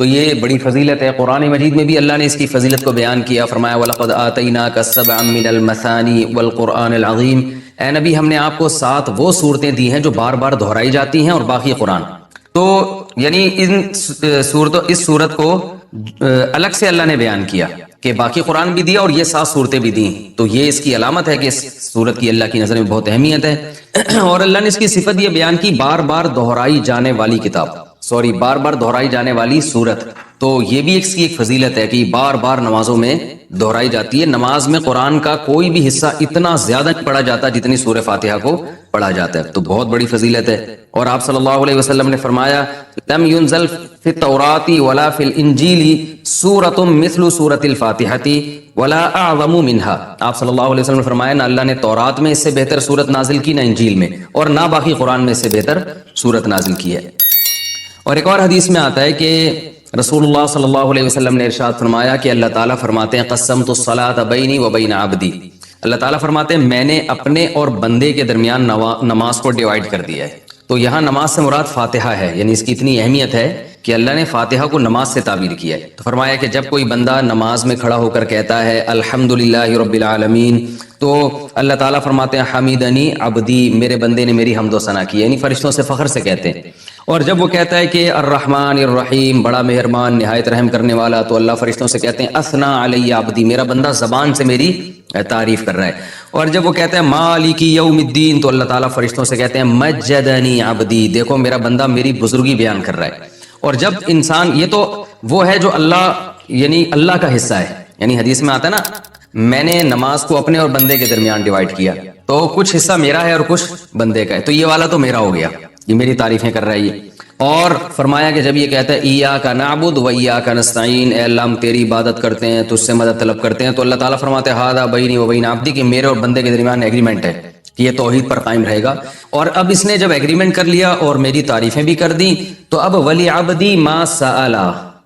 تو یہ بڑی فضیلت ہے۔ قرآن مجید میں بھی اللہ نے اس کی فضیلت کو بیان کیا، فرمایا وَلَقَدْ آتَيْنَاكَ سَبْعًا مِّنَ الْمَثَانِي وَالْقُرْآنِ الْعَظِيمِ، اے نبی ہم نے آپ کو 7 وہ صورتیں دی ہیں جو بار بار دہرائی جاتی ہیں، اور باقی قرآن۔ تو یعنی اس صورت کو الگ سے اللہ نے بیان کیا کہ باقی قرآن بھی دیا اور یہ 7 صورتیں بھی دیں، تو یہ اس کی علامت ہے کہ اس صورت کی اللہ کی نظر میں بہت اہمیت ہے۔ اور اللہ نے اس کی صفت یہ بیان کی، بار بار دہرائی جانے والی کتاب، بار بار دہرائی جانے والی صورت، تو یہ بھی اس کی ایک فضیلت ہے کہ بار بار نمازوں میں دہرائی جاتی ہے۔ نماز میں قرآن کا کوئی بھی حصہ اتنا زیادہ نہیں پڑھا جاتا جتنی سورہ فاتحہ کو پڑھا جاتا ہے، تو بہت بڑی فضیلت ہے۔ اور آپ صلی اللہ علیہ وسلم نے فرمایا لم ينزل فی التوراۃ ولا فی الانجیل سورۃ مثل سورۃ الفاتحۃ ولا اعظم منها، آپ صلی اللہ علیہ وسلم نے فرمایا نہ اللہ نے تورات میں اس سے بہتر سورت نازل کی، نہ انجیل میں، اور نہ باقی قرآن میں اس سے بہتر سورت نازل کی ہے۔ اور ایک اور حدیث میں آتا ہے کہ رسول اللہ صلی اللہ علیہ وسلم نے ارشاد فرمایا کہ اللہ تعالیٰ فرماتے ہیں قسمت الصلاۃ بینی و بین عبدی، اللہ تعالیٰ فرماتے ہیں میں نے اپنے اور بندے کے درمیان نماز کو ڈیوائیڈ کر دیا ہے۔ تو یہاں نماز سے مراد فاتحہ ہے، یعنی اس کی اتنی اہمیت ہے کہ اللہ نے فاتحہ کو نماز سے تعبیر کیا ہے۔ تو فرمایا کہ جب کوئی بندہ نماز میں کھڑا ہو کر کہتا ہے الحمدللہ رب العالمین، تو اللہ تعالیٰ فرماتے ہیں حمیدنی عبدی، میرے بندے نے میری حمد و ثنا کی، یعنی فرشتوں سے فخر سے کہتے ہیں۔ اور جب وہ کہتا ہے کہ الرحمن الرحیم، بڑا مہربان نہایت رحم کرنے والا، تو اللہ فرشتوں سے کہتے ہیں اثنا علی عبدی، میرا بندہ زبان سے میری تعریف کر رہا ہے۔ اور جب وہ کہتا ہے مالک یوم الدین، تو اللہ تعالیٰ فرشتوں سے کہتے ہیں مجدنی عبدی، دیکھو میرا بندہ میری بزرگی بیان کر رہا ہے۔ اور جب انسان، یہ تو وہ ہے جو اللہ یعنی اللہ کا حصہ ہے، یعنی حدیث میں آتا ہے نا میں نے نماز کو اپنے اور بندے کے درمیان ڈیوائیڈ کیا، تو کچھ حصہ میرا ہے اور کچھ بندے کا ہے، تو یہ والا تو میرا ہو گیا، یہ میری تعریفیں کر رہا ہے یہ۔ اور فرمایا کہ جب یہ کہتا ہے ایاک نعبد و ایاک نستعین، اے اللہ ہم تیری عبادت کرتے ہیں، تجھ سے مدد طلب کرتے ہیں، تو اللہ تعالیٰ فرماتے ہیں ھذا بینی و بین عبدی، کہ میرے اور بندے کے درمیان ایگریمنٹ ہے کہ یہ توحید پر قائم رہے گا۔ اور اب اس نے جب ایگریمنٹ کر لیا اور میری تعریفیں بھی کر دیں، تو اب ولی عبدی ما سأل،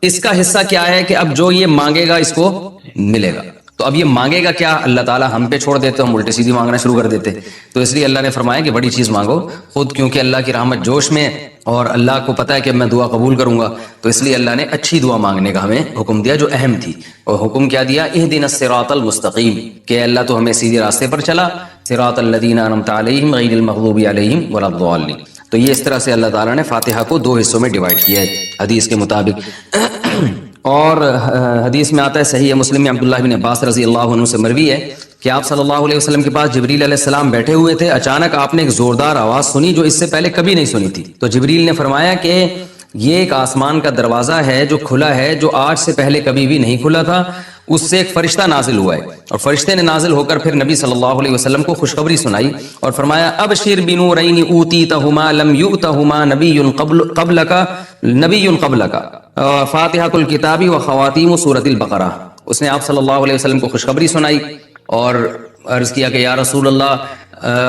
اس کا حصہ کیا ہے کہ اب جو یہ مانگے گا اس کو ملے گا۔ تو اب یہ مانگے گا کیا، اللہ تعالیٰ ہم پہ چھوڑ دیتے، ہم الٹی سیدھی مانگنا شروع کر دیتے، تو اس لیے اللہ نے فرمایا کہ بڑی چیز مانگو خود، کیونکہ اللہ کی رحمت جوش میں، اور اللہ کو پتہ ہے کہ میں دعا قبول کروں گا، تو اس لیے اللہ نے اچھی دعا مانگنے کا ہمیں حکم دیا جو اہم تھی۔ اور حکم کیا دیا، اہدنا الصراط المستقیم، کہ اللہ تو ہمیں سیدھے راستے پر چلا، صراط الذین انعمت علیہم غیر المغضوب علیہم ولا الضالین۔ تو یہ اس طرح سے اللہ تعالیٰ نے فاتحہ کو 2 حصوں میں ڈیوائیڈ کیا ہے حدیث کے مطابق۔ اور حدیث میں آتا ہے صحیح مسلم میں عبداللہ بن عباس رضی اللہ عنہ سے مروی ہے کہ آپ صلی اللہ علیہ وسلم کے پاس جبریل علیہ السلام بیٹھے ہوئے تھے، اچانک آپ نے ایک زوردار آواز سنی جو اس سے پہلے کبھی نہیں سنی تھی۔ تو جبریل نے فرمایا کہ یہ ایک آسمان کا دروازہ ہے جو کھلا ہے، جو آج سے پہلے کبھی بھی نہیں کھلا تھا، اس سے ایک فرشتہ نازل ہوا ہے، اور فرشتے نے نازل ہو کر پھر نبی صلی اللہ علیہ وسلم کو خوشخبری سنائی اور فرمایا ابشر بنورین اوتیتہما لم یؤتہما نبی قبلک فاتحۃ الکتاب و خواتیم سورۃ البقرہ۔ اس نے آپ صلی اللہ علیہ وسلم کو خوشخبری سنائی اور عرض کیا کہ یا رسول اللہ،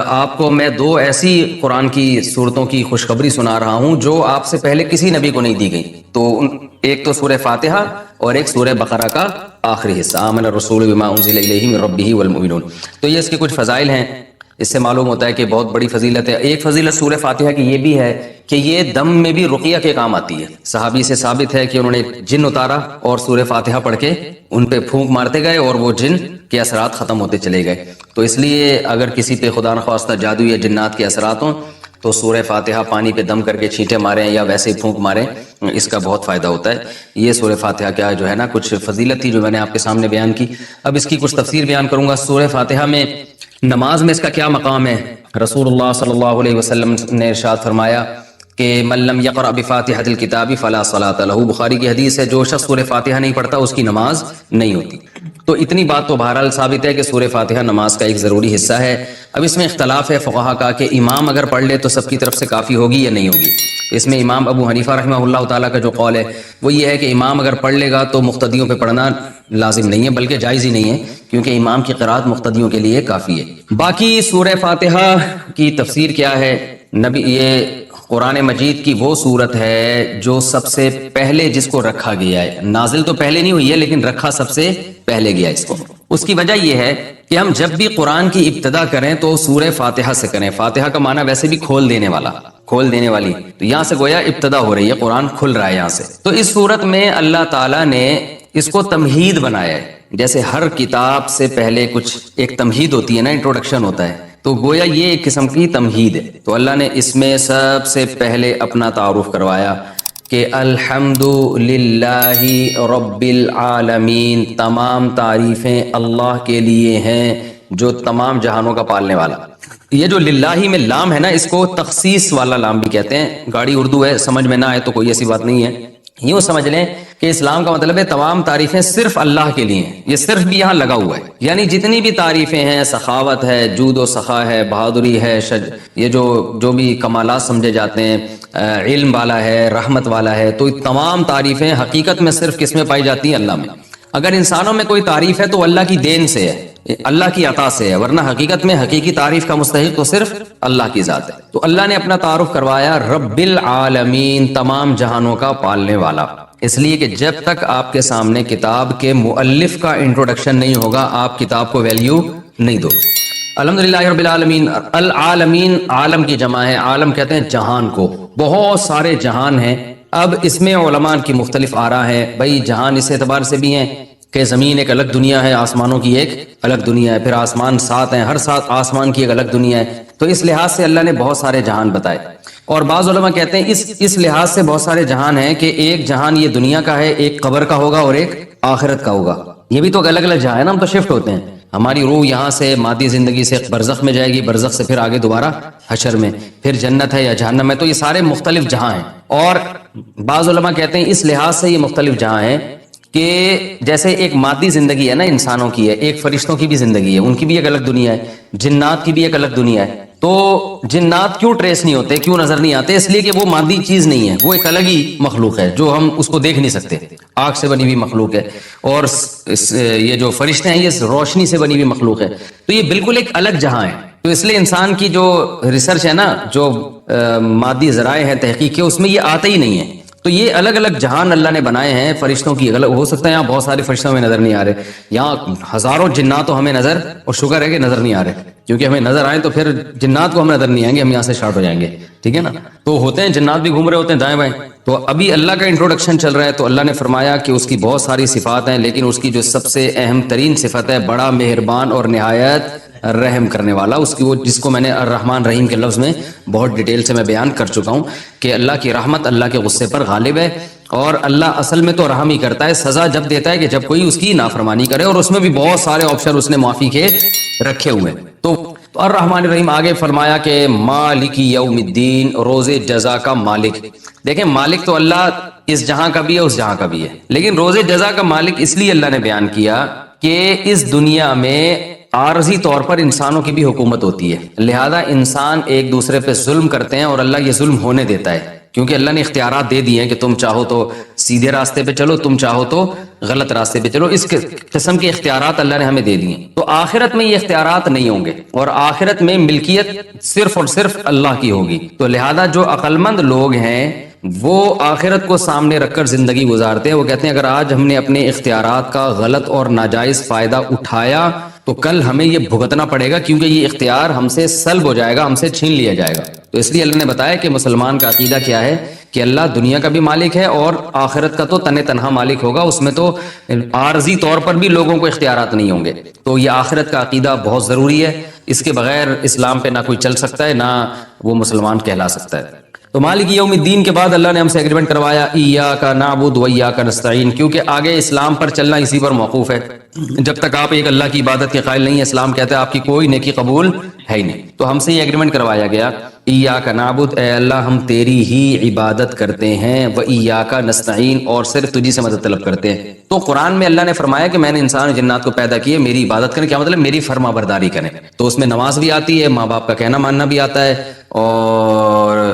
آپ کو میں 2 ایسی قرآن کی صورتوں کی خوشخبری سنا رہا ہوں جو آپ سے پہلے کسی نبی کو نہیں دی گئی، تو ایک تو سورہ فاتحہ اور ایک سورہ بقرہ کا آخری حصہ، آمن الرسول بما انزل الیہ من ربہ والمؤمنون۔ تو یہ اس کے کچھ فضائل ہیں، اس سے معلوم ہوتا ہے کہ بہت بڑی فضیلت ہے۔ ایک فضیلت سورہ فاتحہ کی یہ بھی ہے کہ یہ دم میں بھی رقیہ کے کام آتی ہے۔ صحابی سے ثابت ہے کہ انہوں نے جن اتارا اور سورہ فاتحہ پڑھ کے ان پہ پھونک مارتے گئے اور وہ جن کے اثرات ختم ہوتے چلے گئے۔ تو اس لیے اگر کسی پہ خدا نخواستہ جادو یا جنات کے اثرات ہوں تو سورہ فاتحہ پانی پہ دم کر کے چھینٹے ماریں یا ویسے ہی پھونک ماریں، اس کا بہت فائدہ ہوتا ہے۔ یہ سورہ فاتحہ کیا جو ہے نا کچھ فضیلت تھی جو میں نے آپ کے سامنے بیان کی۔ اب اس کی کچھ تفسیر بیان کروں گا۔ سورہ فاتحہ میں نماز میں اس کا کیا مقام ہے؟ رسول اللہ صلی اللہ علیہ وسلم نے ارشاد فرمایا کہ من لم یقرأ بفاتحۃ الکتاب فلا صلاۃ لہ، بخاری کی حدیث ہے جو شخص سورہ فاتحہ نہیں پڑھتا اس کی نماز نہیں ہوتی۔ تو اتنی بات تو بہرحال ثابت ہے کہ سورہ فاتحہ نماز کا ایک ضروری حصہ ہے۔ اب اس میں اختلاف ہے فقہا کا کہ امام اگر پڑھ لے تو سب کی طرف سے کافی ہوگی یا نہیں ہوگی۔ اس میں امام ابو حنیفہ رحمہ اللہ تعالیٰ کا جو قول ہے وہ یہ ہے کہ امام اگر پڑھ لے گا تو مقتدیوں پہ پڑھنا لازم نہیں ہے، بلکہ جائز ہی نہیں ہے، کیونکہ امام کی قرات مقتدیوں کے لیے کافی ہے۔ باقی سورہ فاتحہ کی تفسیر کیا ہے؟ یہ قرآن مجید کی وہ صورت ہے جو سب سے پہلے جس کو رکھا گیا ہے، نازل تو پہلے نہیں ہوئی ہے لیکن رکھا سب سے پہلے گیا اس کو۔ اس کی وجہ یہ ہے کہ ہم جب بھی قرآن کی ابتدا کریں تو سورہ فاتحہ سے کریں. فاتحہ کا معنی ویسے بھی کھول دینے والا، کھول دینے والی، تو یہاں سے گویا ابتدا ہو رہی ہے، قرآن کھل رہا ہے یہاں سے. تو اس صورت میں اللہ تعالیٰ نے اس کو تمہید بنایا ہے. جیسے ہر کتاب سے پہلے کچھ ایک تمہید ہوتی ہے نا، انٹروڈکشن ہوتا ہے، تو گویا یہ ایک قسم کی تمہید ہے. تو اللہ نے اس میں سب سے پہلے اپنا تعارف کروایا کہ الحمد للہ رب العالمین، تمام تعریفیں اللہ کے لیے ہیں جو تمام جہانوں کا پالنے والا. یہ جو للہ میں لام ہے نا، اس کو تخصیص والا لام بھی کہتے ہیں. گاڑی اردو ہے، سمجھ میں نہ آئے تو کوئی ایسی بات نہیں ہے، یوں سمجھ لیں کہ اسلام کا مطلب ہے تمام تعریفیں صرف اللہ کے لیے ہیں. یہ صرف بھی یہاں لگا ہوا ہے، یعنی جتنی بھی تعریفیں ہیں، سخاوت ہے، جود و سخا ہے، بہادری ہے، یہ جو بھی کمالات سمجھے جاتے ہیں، علم والا ہے، رحمت والا ہے، تو تمام تعریفیں حقیقت میں صرف کس میں پائی جاتی ہیں؟ اللہ میں. اگر انسانوں میں کوئی تعریف ہے تو اللہ کی دین سے ہے، اللہ کی عطا سے ہے، ورنہ حقیقت میں حقیقی تعریف کا مستحق تو صرف اللہ کی ذات ہے. تو اللہ نے اپنا تعارف کروایا رب العالمین، تمام جہانوں کا پالنے والا. اس لیے کہ جب تک آپ کے سامنے کتاب کے مؤلف کا انٹروڈکشن نہیں ہوگا، آپ کتاب کو ویلیو نہیں دو. الحمدللہ رب العالمین. العالمین عالم کی جمع ہے، عالم کہتے ہیں جہان کو. بہت سارے جہان ہیں. اب اس میں علماء کی مختلف آراء ہیں. بھائی جہان اس اعتبار سے بھی ہیں کہ زمین ایک الگ دنیا ہے، آسمانوں کی ایک الگ دنیا ہے، پھر آسمان 7 ہیں، ہر 7 آسمان کی ایک الگ دنیا ہے. تو اس لحاظ سے اللہ نے بہت سارے جہان بتائے. اور بعض علماء کہتے ہیں اس لحاظ سے بہت سارے جہان ہیں کہ ایک جہان یہ دنیا کا ہے، ایک قبر کا ہوگا اور ایک آخرت کا ہوگا. یہ بھی تو الگ الگ جہان ہے نا، ہم تو شفٹ ہوتے ہیں. ہماری روح یہاں سے مادی زندگی سے برزخ میں جائے گی، برزخ سے پھر آگے دوبارہ حشر میں، پھر جنت ہے یا جہنم ہے. تو یہ سارے مختلف جہاں ہیں. اور بعض علماء کہتے ہیں اس لحاظ سے یہ مختلف جہاں ہیں کہ جیسے ایک مادی زندگی ہے نا انسانوں کی ہے، ایک فرشتوں کی بھی زندگی ہے، ان کی بھی ایک الگ دنیا ہے، جنات کی بھی ایک الگ دنیا ہے. تو جنات کیوں ٹریس نہیں ہوتے، کیوں نظر نہیں آتے؟ اس لیے کہ وہ مادی چیز نہیں ہے، وہ ایک الگ ہی مخلوق ہے جو ہم اس کو دیکھ نہیں سکتے. آگ سے بنی ہوئی مخلوق ہے. اور یہ جو فرشتے ہیں یہ روشنی سے بنی ہوئی مخلوق ہے. تو یہ بالکل ایک الگ جہاں ہے. تو اس لیے انسان کی جو ریسرچ ہے نا، جو مادی ذرائع ہیں تحقیق کے، اس میں یہ آتا ہی نہیں ہے. تو یہ الگ الگ جہان اللہ نے بنائے ہیں فرشتوں کی. الگ ہو سکتا ہے یہاں بہت سارے فرشتوں میں نظر نہیں آ رہے، یہاں ہزاروں جنات تو ہمیں نظر، اور شکر ہے کہ نظر نہیں آ رہے، کیونکہ ہمیں نظر آئے تو پھر جنات کو ہم نظر نہیں آئیں گے، ہم یہاں سے شارٹ ہو جائیں گے. ٹھیک ہے نا. تو ہوتے ہیں جنات بھی گھوم رہے ہوتے ہیں دائیں بائیں. تو ابھی اللہ کا انٹروڈکشن چل رہا ہے. تو اللہ نے فرمایا کہ اس کی بہت ساری صفات ہیں، لیکن اس کی جو سب سے اہم ترین صفت ہے، بڑا مہربان اور نہایت رحم کرنے والا. اس کی وہ جس کو میں نے الرحمن رحیم کے لفظ میں بہت ڈیٹیل سے میں بیان کر چکا ہوں کہ اللہ کی رحمت اللہ کے غصے پر غالب ہے. اور اللہ اصل میں تو رحم ہی کرتا ہے، سزا جب دیتا ہے کہ جب کوئی اس کی نافرمانی کرے، اور اس میں بھی بہت سارے آپشن اس نے معافی کے رکھے ہوئے. تو الرحمن الرحیم آگے فرمایا کہ مالک یوم الدین، روز جزا کا مالک. دیکھیں مالک تو اللہ اس جہاں کا بھی ہے، اس جہاں کا بھی ہے، لیکن روز جزا کا مالک اس لیے اللہ نے بیان کیا کہ اس دنیا میں عارضی طور پر انسانوں کی بھی حکومت ہوتی ہے. لہذا انسان ایک دوسرے پہ ظلم کرتے ہیں اور اللہ یہ ظلم ہونے دیتا ہے، کیونکہ اللہ نے اختیارات دے دیے ہیں کہ تم چاہو تو سیدھے راستے پہ چلو، تم چاہو تو غلط راستے پہ چلو. اس قسم کے اختیارات اللہ نے ہمیں دے دیے. تو آخرت میں یہ اختیارات نہیں ہوں گے، اور آخرت میں ملکیت صرف اور صرف اللہ کی ہوگی. تو لہذا جو عقل مند لوگ ہیں وہ آخرت کو سامنے رکھ کر زندگی گزارتے ہیں. وہ کہتے ہیں اگر آج ہم نے اپنے اختیارات کا غلط اور ناجائز فائدہ اٹھایا تو کل ہمیں یہ بھگتنا پڑے گا، کیونکہ یہ اختیار ہم سے سلب ہو جائے گا، ہم سے چھین لیا جائے گا. تو اس لیے اللہ نے بتایا کہ مسلمان کا عقیدہ کیا ہے کہ اللہ دنیا کا بھی مالک ہے اور آخرت کا تو تنہا مالک ہوگا. اس میں تو عارضی طور پر بھی لوگوں کو اختیارات نہیں ہوں گے. تو یہ آخرت کا عقیدہ بہت ضروری ہے. اس کے بغیر اسلام پہ نہ کوئی چل سکتا ہے، نہ وہ مسلمان کہلا سکتا ہے. تو مالک یوم الدین کے بعد اللہ نے ہم سے ایگریمنٹ کروایا ایاک نعبد و ایاک نستعین، کیونکہ آگے اسلام پر چلنا اسی پر موقوف ہے. جب تک آپ ایک اللہ کی عبادت کے قائل نہیں ہیں، اسلام کہتا ہے آپ کی کوئی نیکی قبول ہے ہی نہیں. تو ہم سے یہ ایگریمنٹ کروایا گیا ایاک نعبد، اے اللہ ہم تیری ہی عبادت کرتے ہیں، و ایاک نستعین، اور صرف تجھی سے مدد طلب کرتے ہیں. تو قرآن میں اللہ نے فرمایا کہ میں نے انسان اور جنات کو پیدا کیے میری عبادت کریں. کیا مطلب؟ میری فرما برداری کریں. تو اس میں نماز بھی آتی ہے، ماں باپ کا کہنا ماننا بھی آتا ہے، اور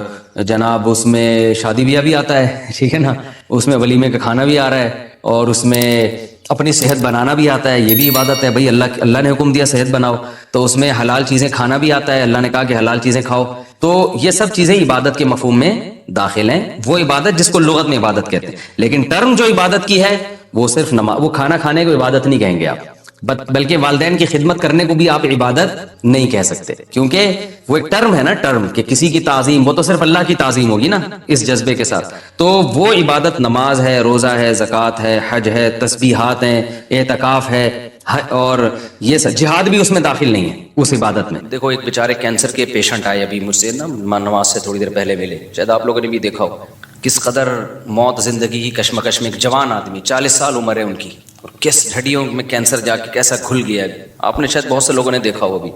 جناب اس میں شادی بیاہ بھی آتا ہے. ٹھیک ہے نا. اس میں ولیمے کا کھانا بھی آ رہا ہے، اور اس میں اپنی صحت بنانا بھی آتا ہے. یہ بھی عبادت ہے بھائی. اللہ نے حکم دیا صحت بناؤ، تو اس میں حلال چیزیں کھانا بھی آتا ہے. اللہ نے کہا کہ حلال چیزیں کھاؤ. تو یہ سب چیزیں عبادت کے مفہوم میں داخل ہیں. وہ عبادت جس کو لغت میں عبادت کہتے ہیں، لیکن ٹرم جو عبادت کی ہے وہ صرف نماز، وہ کھانا کھانے کو عبادت نہیں کہیں گے آپ. بلکہ والدین کی خدمت کرنے کو بھی آپ عبادت نہیں کہہ سکتے، کیونکہ وہ ایک ٹرم ہے نا، ٹرم کہ کسی کی تعظیم، وہ تو صرف اللہ کی تعظیم ہوگی نا اس جذبے کے ساتھ، تو وہ عبادت نماز ہے، روزہ ہے، زکوٰۃ ہے، حج ہے، تسبیحات ہیں، اعتکاف ہے، اور یہ سب جہاد بھی اس میں داخل نہیں ہے اس عبادت میں۔ دیکھو ایک بیچارے کینسر کے پیشنٹ آئے ابھی مجھ سے نا نماز سے تھوڑی دیر پہلے ملے، شاید آپ لوگوں نے بھی دیکھا ہو کس قدر موت زندگی کی کشمکش میں، ایک جوان آدمی 40 سال عمر ہے ان کی، اور کس ہڈیوں میں کینسر جا کے کیسا کھل گیا ہے، آپ نے شاید بہت سے لوگوں نے دیکھا ہو۔ ابھی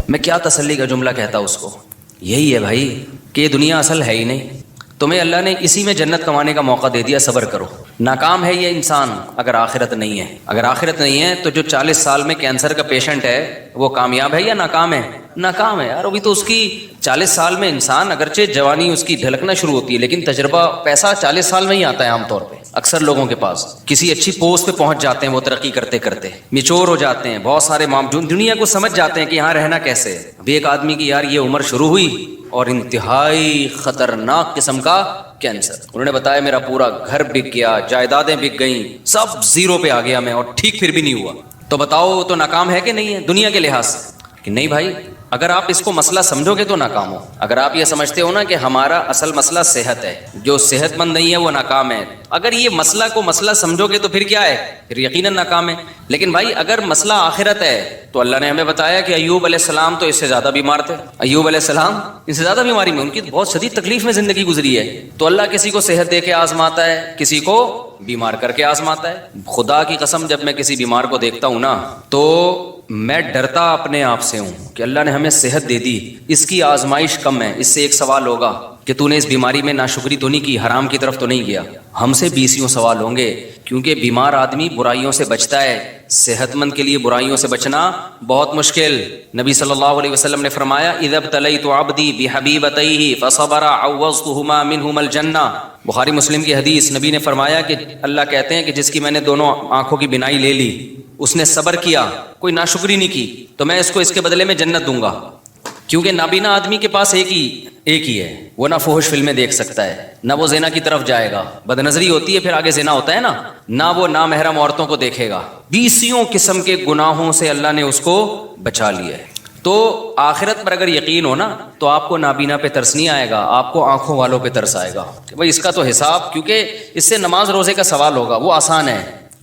میں کیا تسلی کا جملہ کہتا اس کو، یہی ہے بھائی کہ یہ دنیا اصل ہے ہی نہیں، تمہیں اللہ نے اسی میں جنت کمانے کا موقع دے دیا، صبر کرو۔ ناکام ہے یہ انسان اگر آخرت نہیں ہے، اگر آخرت نہیں ہے تو جو 40 سال میں کینسر کا پیشنٹ ہے وہ کامیاب ہے یا ناکام ہے؟ ناکام ہے یار۔ ابھی تو اس کی 40 سال میں انسان اگرچہ جوانی اس کی ڈھلکنا شروع ہوتی ہے، لیکن تجربہ پیسہ 40 سال میں ہی آتا ہے عام طور پہ اکثر لوگوں کے پاس۔ کسی اچھی پوسٹ پہ پہنچ جاتے ہیں وہ ترقی کرتے کرتے، میچور ہو جاتے ہیں، بہت سارے دنیا کو سمجھ جاتے ہیں کہ یہاں رہنا کیسے ہے۔ ابھی ایک آدمی کی یار یہ عمر شروع ہوئی اور انتہائی خطرناک قسم کا کینسر، انہوں نے بتایا میرا پورا گھر بک گیا، جائیدادیں بک گئیں، سب زیرو پہ آ گیا میں، اور ٹھیک پھر بھی نہیں ہوا۔ تو بتاؤ تو ناکام ہے کہ نہیں ہے دنیا کے لحاظ سے؟ کہ نہیں بھائی، اگر آپ اس کو مسئلہ سمجھو گے تو ناکام ہو۔ اگر آپ یہ سمجھتے ہو نا کہ ہمارا اصل مسئلہ صحت ہے، جو صحت مند نہیں ہے وہ ناکام ہے، اگر یہ مسئلہ کو مسئلہ سمجھو گے تو پھر کیا ہے؟ پھر یقیناً ناکام ہے۔ لیکن بھائی اگر مسئلہ آخرت ہے تو اللہ نے ہمیں بتایا کہ ایوب علیہ السلام تو اس سے زیادہ بیمار تھے، ایوب علیہ السلام اس سے زیادہ بیماری میں، ان کی بہت شدید تکلیف میں زندگی گزری ہے۔ تو اللہ کسی کو صحت دے کے آزماتا ہے، کسی کو بیمار کر کے آزماتا ہے۔ خدا کی قسم جب میں کسی بیمار کو دیکھتا ہوں نا تو میں ڈرتا اپنے آپ سے ہوں کہ اللہ نے ہمیں صحت دے دی، اس کی آزمائش کم ہے، اس سے ایک سوال ہوگا کہ تو نے اس بیماری میں ناشکری تو نہیں کی، حرام کی طرف تو نہیں گیا۔ ہم سے 20 سوال ہوں گے، کیونکہ بیمار آدمی برائیوں سے بچتا ہے، صحت مند کے لیے برائیوں سے بچنا بہت مشکل۔ نبی صلی اللہ علیہ وسلم نے فرمایا اذا ابتلیت عبدی بحبیبتیہ فصبر عوضتہما منہما الجنہ، بخاری مسلم کی حدیث۔ نبی نے فرمایا کہ اللہ کہتے ہیں کہ جس کی میں نے دونوں آنکھوں کی بینائی لے لی، اس نے صبر کیا، کوئی ناشکری نہیں کی، تو میں اس کو اس کے بدلے میں جنت دوں گا۔ کیونکہ نابینا آدمی کے پاس ایک ہی ہے، وہ نہ فحش فلمیں دیکھ سکتا ہے، نہ وہ زنا کی طرف جائے گا، بد نظری ہوتی ہے پھر آگے زنا ہوتا ہے نا، نہ وہ نامحرم عورتوں کو دیکھے گا، 20 قسم کے گناہوں سے اللہ نے اس کو بچا لیا ہے۔ تو آخرت پر اگر یقین ہو نا تو آپ کو نابینا پہ ترس نہیں آئے گا، آپ کو آنکھوں والوں پہ ترس آئے گا کہ بھائی اس کا تو حساب، کیونکہ اس سے نماز روزے کا سوال ہوگا، وہ آسان ہے۔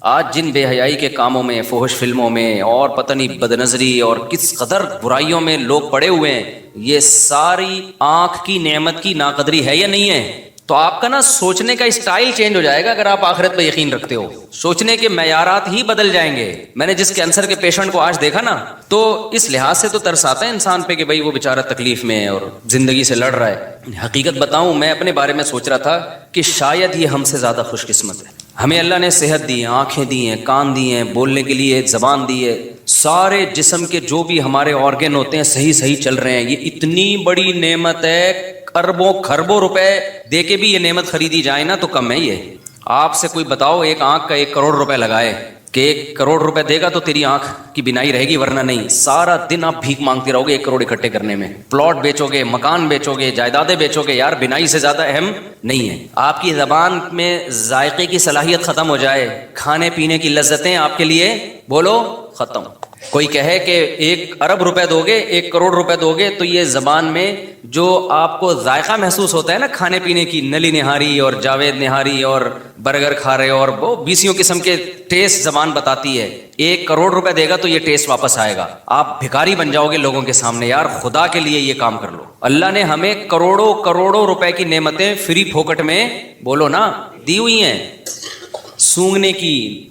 آج جن بے حیائی کے کاموں میں، فحش فلموں میں، اور پتہ نہیں بد نظری اور کس قدر برائیوں میں لوگ پڑے ہوئے ہیں، یہ ساری آنکھ کی نعمت کی ناقدری ہے یا نہیں ہے؟ تو آپ کا نا سوچنے کا اسٹائل چینج ہو جائے گا اگر آپ آخرت پہ یقین رکھتے ہو، سوچنے کے معیارات ہی بدل جائیں گے۔ میں نے جس کینسر کے پیشنٹ کو آج دیکھا نا تو اس لحاظ سے تو ترس آتا ہے انسان پہ کہ بھائی وہ بیچارہ تکلیف میں ہے اور زندگی سے لڑ رہا ہے۔ حقیقت بتاؤں، میں اپنے بارے میں سوچ رہا تھا کہ شاید یہ ہم سے زیادہ خوش قسمت ہے۔ ہمیں اللہ نے صحت دی ہے، آنکھیں دی ہیں، کان دی ہیں، بولنے کے لیے زبان دی ہے، سارے جسم کے جو بھی ہمارے آرگن ہوتے ہیں صحیح چل رہے ہیں۔ یہ اتنی بڑی نعمت ہے، اربوں خربوں روپے دے کے بھی یہ نعمت خریدی جائے نا تو کم ہے۔ یہ آپ سے کوئی بتاؤ ایک آنکھ کا 1 کروڑ روپے لگائے کہ 1 کروڑ روپے دے گا تو تیری آنکھ کی بینائی رہے گی، ورنہ نہیں۔ سارا دن آپ بھیک مانگتے رہو گے 1 کروڑ اکٹھے کرنے میں، پلاٹ بیچو گے، مکان بیچو گے، جائیدادیں بیچو گے، یار بینائی سے زیادہ اہم نہیں ہے۔ آپ کی زبان میں ذائقے کی صلاحیت ختم ہو جائے، کھانے پینے کی لذتیں آپ کے لیے بولو ختم۔ کوئی کہے کہ 1 ارب روپے دو گے، 1 کروڑ روپے دو گے تو یہ زبان میں جو آپ کو ذائقہ محسوس ہوتا ہے نا کھانے پینے کی، نلی نہاری اور جاوید نہاری اور برگر کھا رہے ہو، اور وہ 20 قسم کے ٹیسٹ زبان بتاتی ہے، 1 کروڑ روپے دے گا تو یہ ٹیسٹ واپس آئے گا، آپ بھکاری بن جاؤ گے لوگوں کے سامنے۔ یار خدا کے لیے یہ کام کر لو۔ اللہ نے ہمیں کروڑوں روپے کی نعمتیں فری پھوکٹ میں بولو نا دی ہوئی ہیں، سونگنے کی،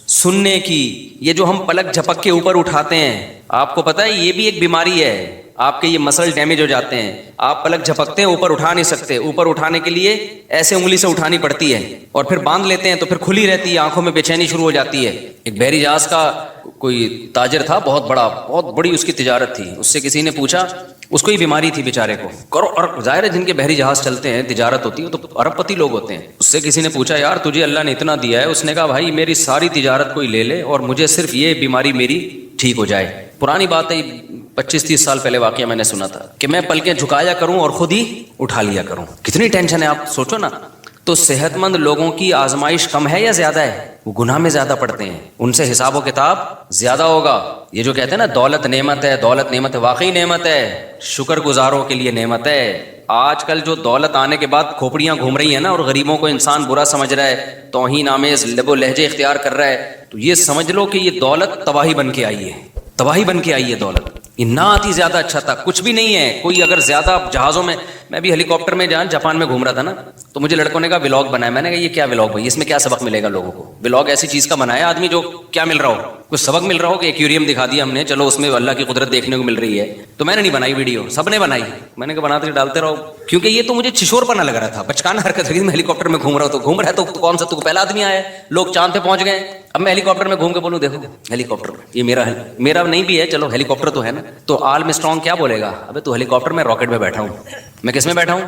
سننے کی، یہ جو ہم پلک جھپک کے اوپر اٹھاتے ہیں، آپ کو پتہ ہے یہ بھی ایک بیماری ہے، آپ کے یہ مسل ڈیمیج ہو جاتے ہیں، آپ پلک جھپکتے ہیں اوپر اٹھا نہیں سکتے، اوپر اٹھانے کے لیے ایسے انگلی سے اٹھانی پڑتی ہے، اور پھر باندھ لیتے ہیں تو پھر کھلی رہتی ہے، آنکھوں میں بے چینی شروع ہو جاتی ہے۔ ایک بحری جہاز کا کوئی تاجر تھا، بہت بڑی اس کی تجارت تھی، اس سے کسی نے پوچھا، اس کو یہ بیماری تھی بیچارے کو، اور ظاہر ہے جن کے بحری جہاز چلتے ہیں، تجارت ہوتی ہے، تو ارب پتی لوگ ہوتے ہیں۔ اس سے کسی نے پوچھا یار تجھے اللہ نے اتنا دیا ہے، اس نے کہا بھائی میری ساری تجارت کوئی لے لے اور مجھے صرف یہ بیماری میری ٹھیک ہو جائے۔ پرانی بات ہے، 25-30 سال پہلے واقعہ میں نے سنا تھا کہ میں پلکیں جھکایا کروں اور خود ہی اٹھا لیا کروں۔ کتنی ٹینشن ہے آپ سوچو نا، تو صحت مند لوگوں کی آزمائش کم ہے یا زیادہ ہے؟ وہ گناہ میں زیادہ پڑتے ہیں، ان سے حساب و کتاب زیادہ ہوگا۔ یہ جو کہتے ہیں نا دولت نعمت ہے، دولت نعمت ہے، واقعی نعمت ہے، شکر گزاروں کے لیے نعمت ہے۔ آج کل جو دولت آنے کے بعد کھوپڑیاں گھوم رہی ہیں نا، اور غریبوں کو انسان برا سمجھ رہا ہے، توہین آمیز لب و لہجے اختیار کر رہا ہے، تو یہ سمجھ لو کہ یہ دولت تباہی بن کے آئی ہے، تباہی بن کے آئی ہے دولت۔ یہ نہ آتی زیادہ اچھا تھا، کچھ بھی نہیں ہے۔ کوئی اگر زیادہ جہازوں میں بھی ہیلی کاپٹر میں جاپان میں گھوم رہا تھا نا، تو مجھے لڑکوں نے کہا ولاگ بنایا۔ میں نے کہا یہ کیا ولاگ بھائی، اس میں کیا سبق ملے گا لوگوں کو؟ ولاگ ایسی چیز کا بنایا آدمی جو کیا مل رہا ہو، کچھ سبق مل رہا ہو، کہ ایکویریم دکھا دیا ہم نے، چلو اس میں اللہ کی قدرت دیکھنے کو مل رہی ہے۔ تو میں نے نہیں بنائی ویڈیو، سب نے بنائی، میں نے کہا بناتے ڈالتے رہو، کیونکہ یہ تو مجھے چھشور پنا لگ رہا تھا، بچکانہ حرکت ہے۔ میں ہیلی کاپٹر میں گھوم رہا ہوں، تو گھوم رہا ہے تو کون سا، تو پہلا آدمی آیا ہے، لوگ چاند پہ پہنچ گئے، اب میں ہیلی کاپٹر میں گھوم کے بولوں دیکھو ہیلی کاپٹر یہ میرا نہیں بھی ہے، چلو ہیلی کاپٹر تو ہے نا۔ تو آرم اسٹرانگ کیا بولے گا، ابے تو ہیلی کاپٹر میں راکٹ میں بیٹھا ہوں، میں کس میں بیٹھا ہوں،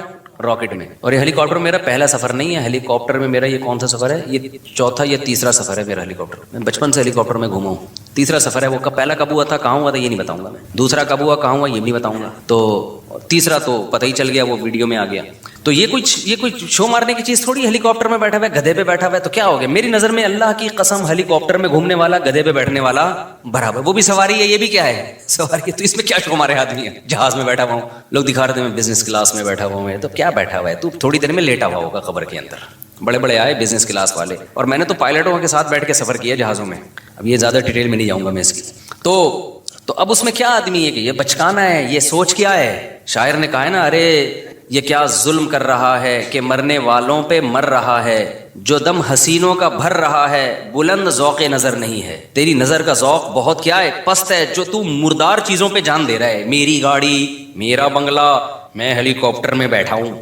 راکٹ میں۔ اور یہ ہیلی کاپٹر میرا پہلا سفر نہیں ہے، ہیلی کاپٹر میں میرا یہ کون سا سفر ہے، یہ چوتھا یا تیسرا سفر ہے میرا ہیلی کاپٹر۔ میں بچپن سے ہیلی کاپٹر میں گھوما ہوں، تیسرا سفر ہے وہ۔ پہلا کب ہوا تھا، کہاں ہوا تھا، یہ نہیں بتاؤں گا میں۔ دوسرا کب ہوا، کہاں ہوا، یہ بھی نہیں بتاؤں گا۔ تو تیسرا تو پتہ ہی چل گیا، وہ ویڈیو میں آ گیا۔ تو یہ کوئی شو مارنے کی چیز تھوڑی، ہیلی کاپٹر میں بیٹھا ہوا ہے، گدھے پہ بیٹھا ہوا ہے، تو کیا ہو گیا؟ میری نظر میں اللہ کی قسم ہیلی کاپٹر میں گھومنے والا گدھے پہ بیٹھنے والا برابر، وہ بھی سواری ہے، یہ بھی کیا ہے، سواری ہے۔ تو اس میں کیا شو مارے آدمی ہے، جہاز میں بیٹھا ہوا ہوں، لوگ دکھا رہے تھے میں بزنس کلاس میں بیٹھا ہوا ہوں، تو کیا بیٹھا ہوا ہے تو تھوڑی دیر میں لیٹا ہوا ہوگا قبر کے اندر۔ بڑے بڑے آئے بزنس کلاس والے، اور میں نے تو پائلٹوں کے ساتھ بیٹھ کے سفر کیا جہازوں میں، اب یہ زیادہ ڈیٹیل میں نہیں جاؤں گا میں اس کی۔ تو اب اس میں کیا آدمی ہے کہ یہ بچکانا ہے، یہ سوچ کیا ہے؟ شاعر نے کہا ہے نا، ارے یہ کیا ظلم کر رہا ہے کہ مرنے والوں پہ مر رہا ہے، جو دم حسینوں کا بھر رہا ہے، بلند ذوق نظر نہیں ہے۔ تیری نظر کا ذوق بہت کیا ہے، پست ہے، جو تو مردار چیزوں پہ جان دے رہا ہے۔ میری گاڑی، میرا بنگلہ، میں ہیلی کاپٹر میں بیٹھا ہوں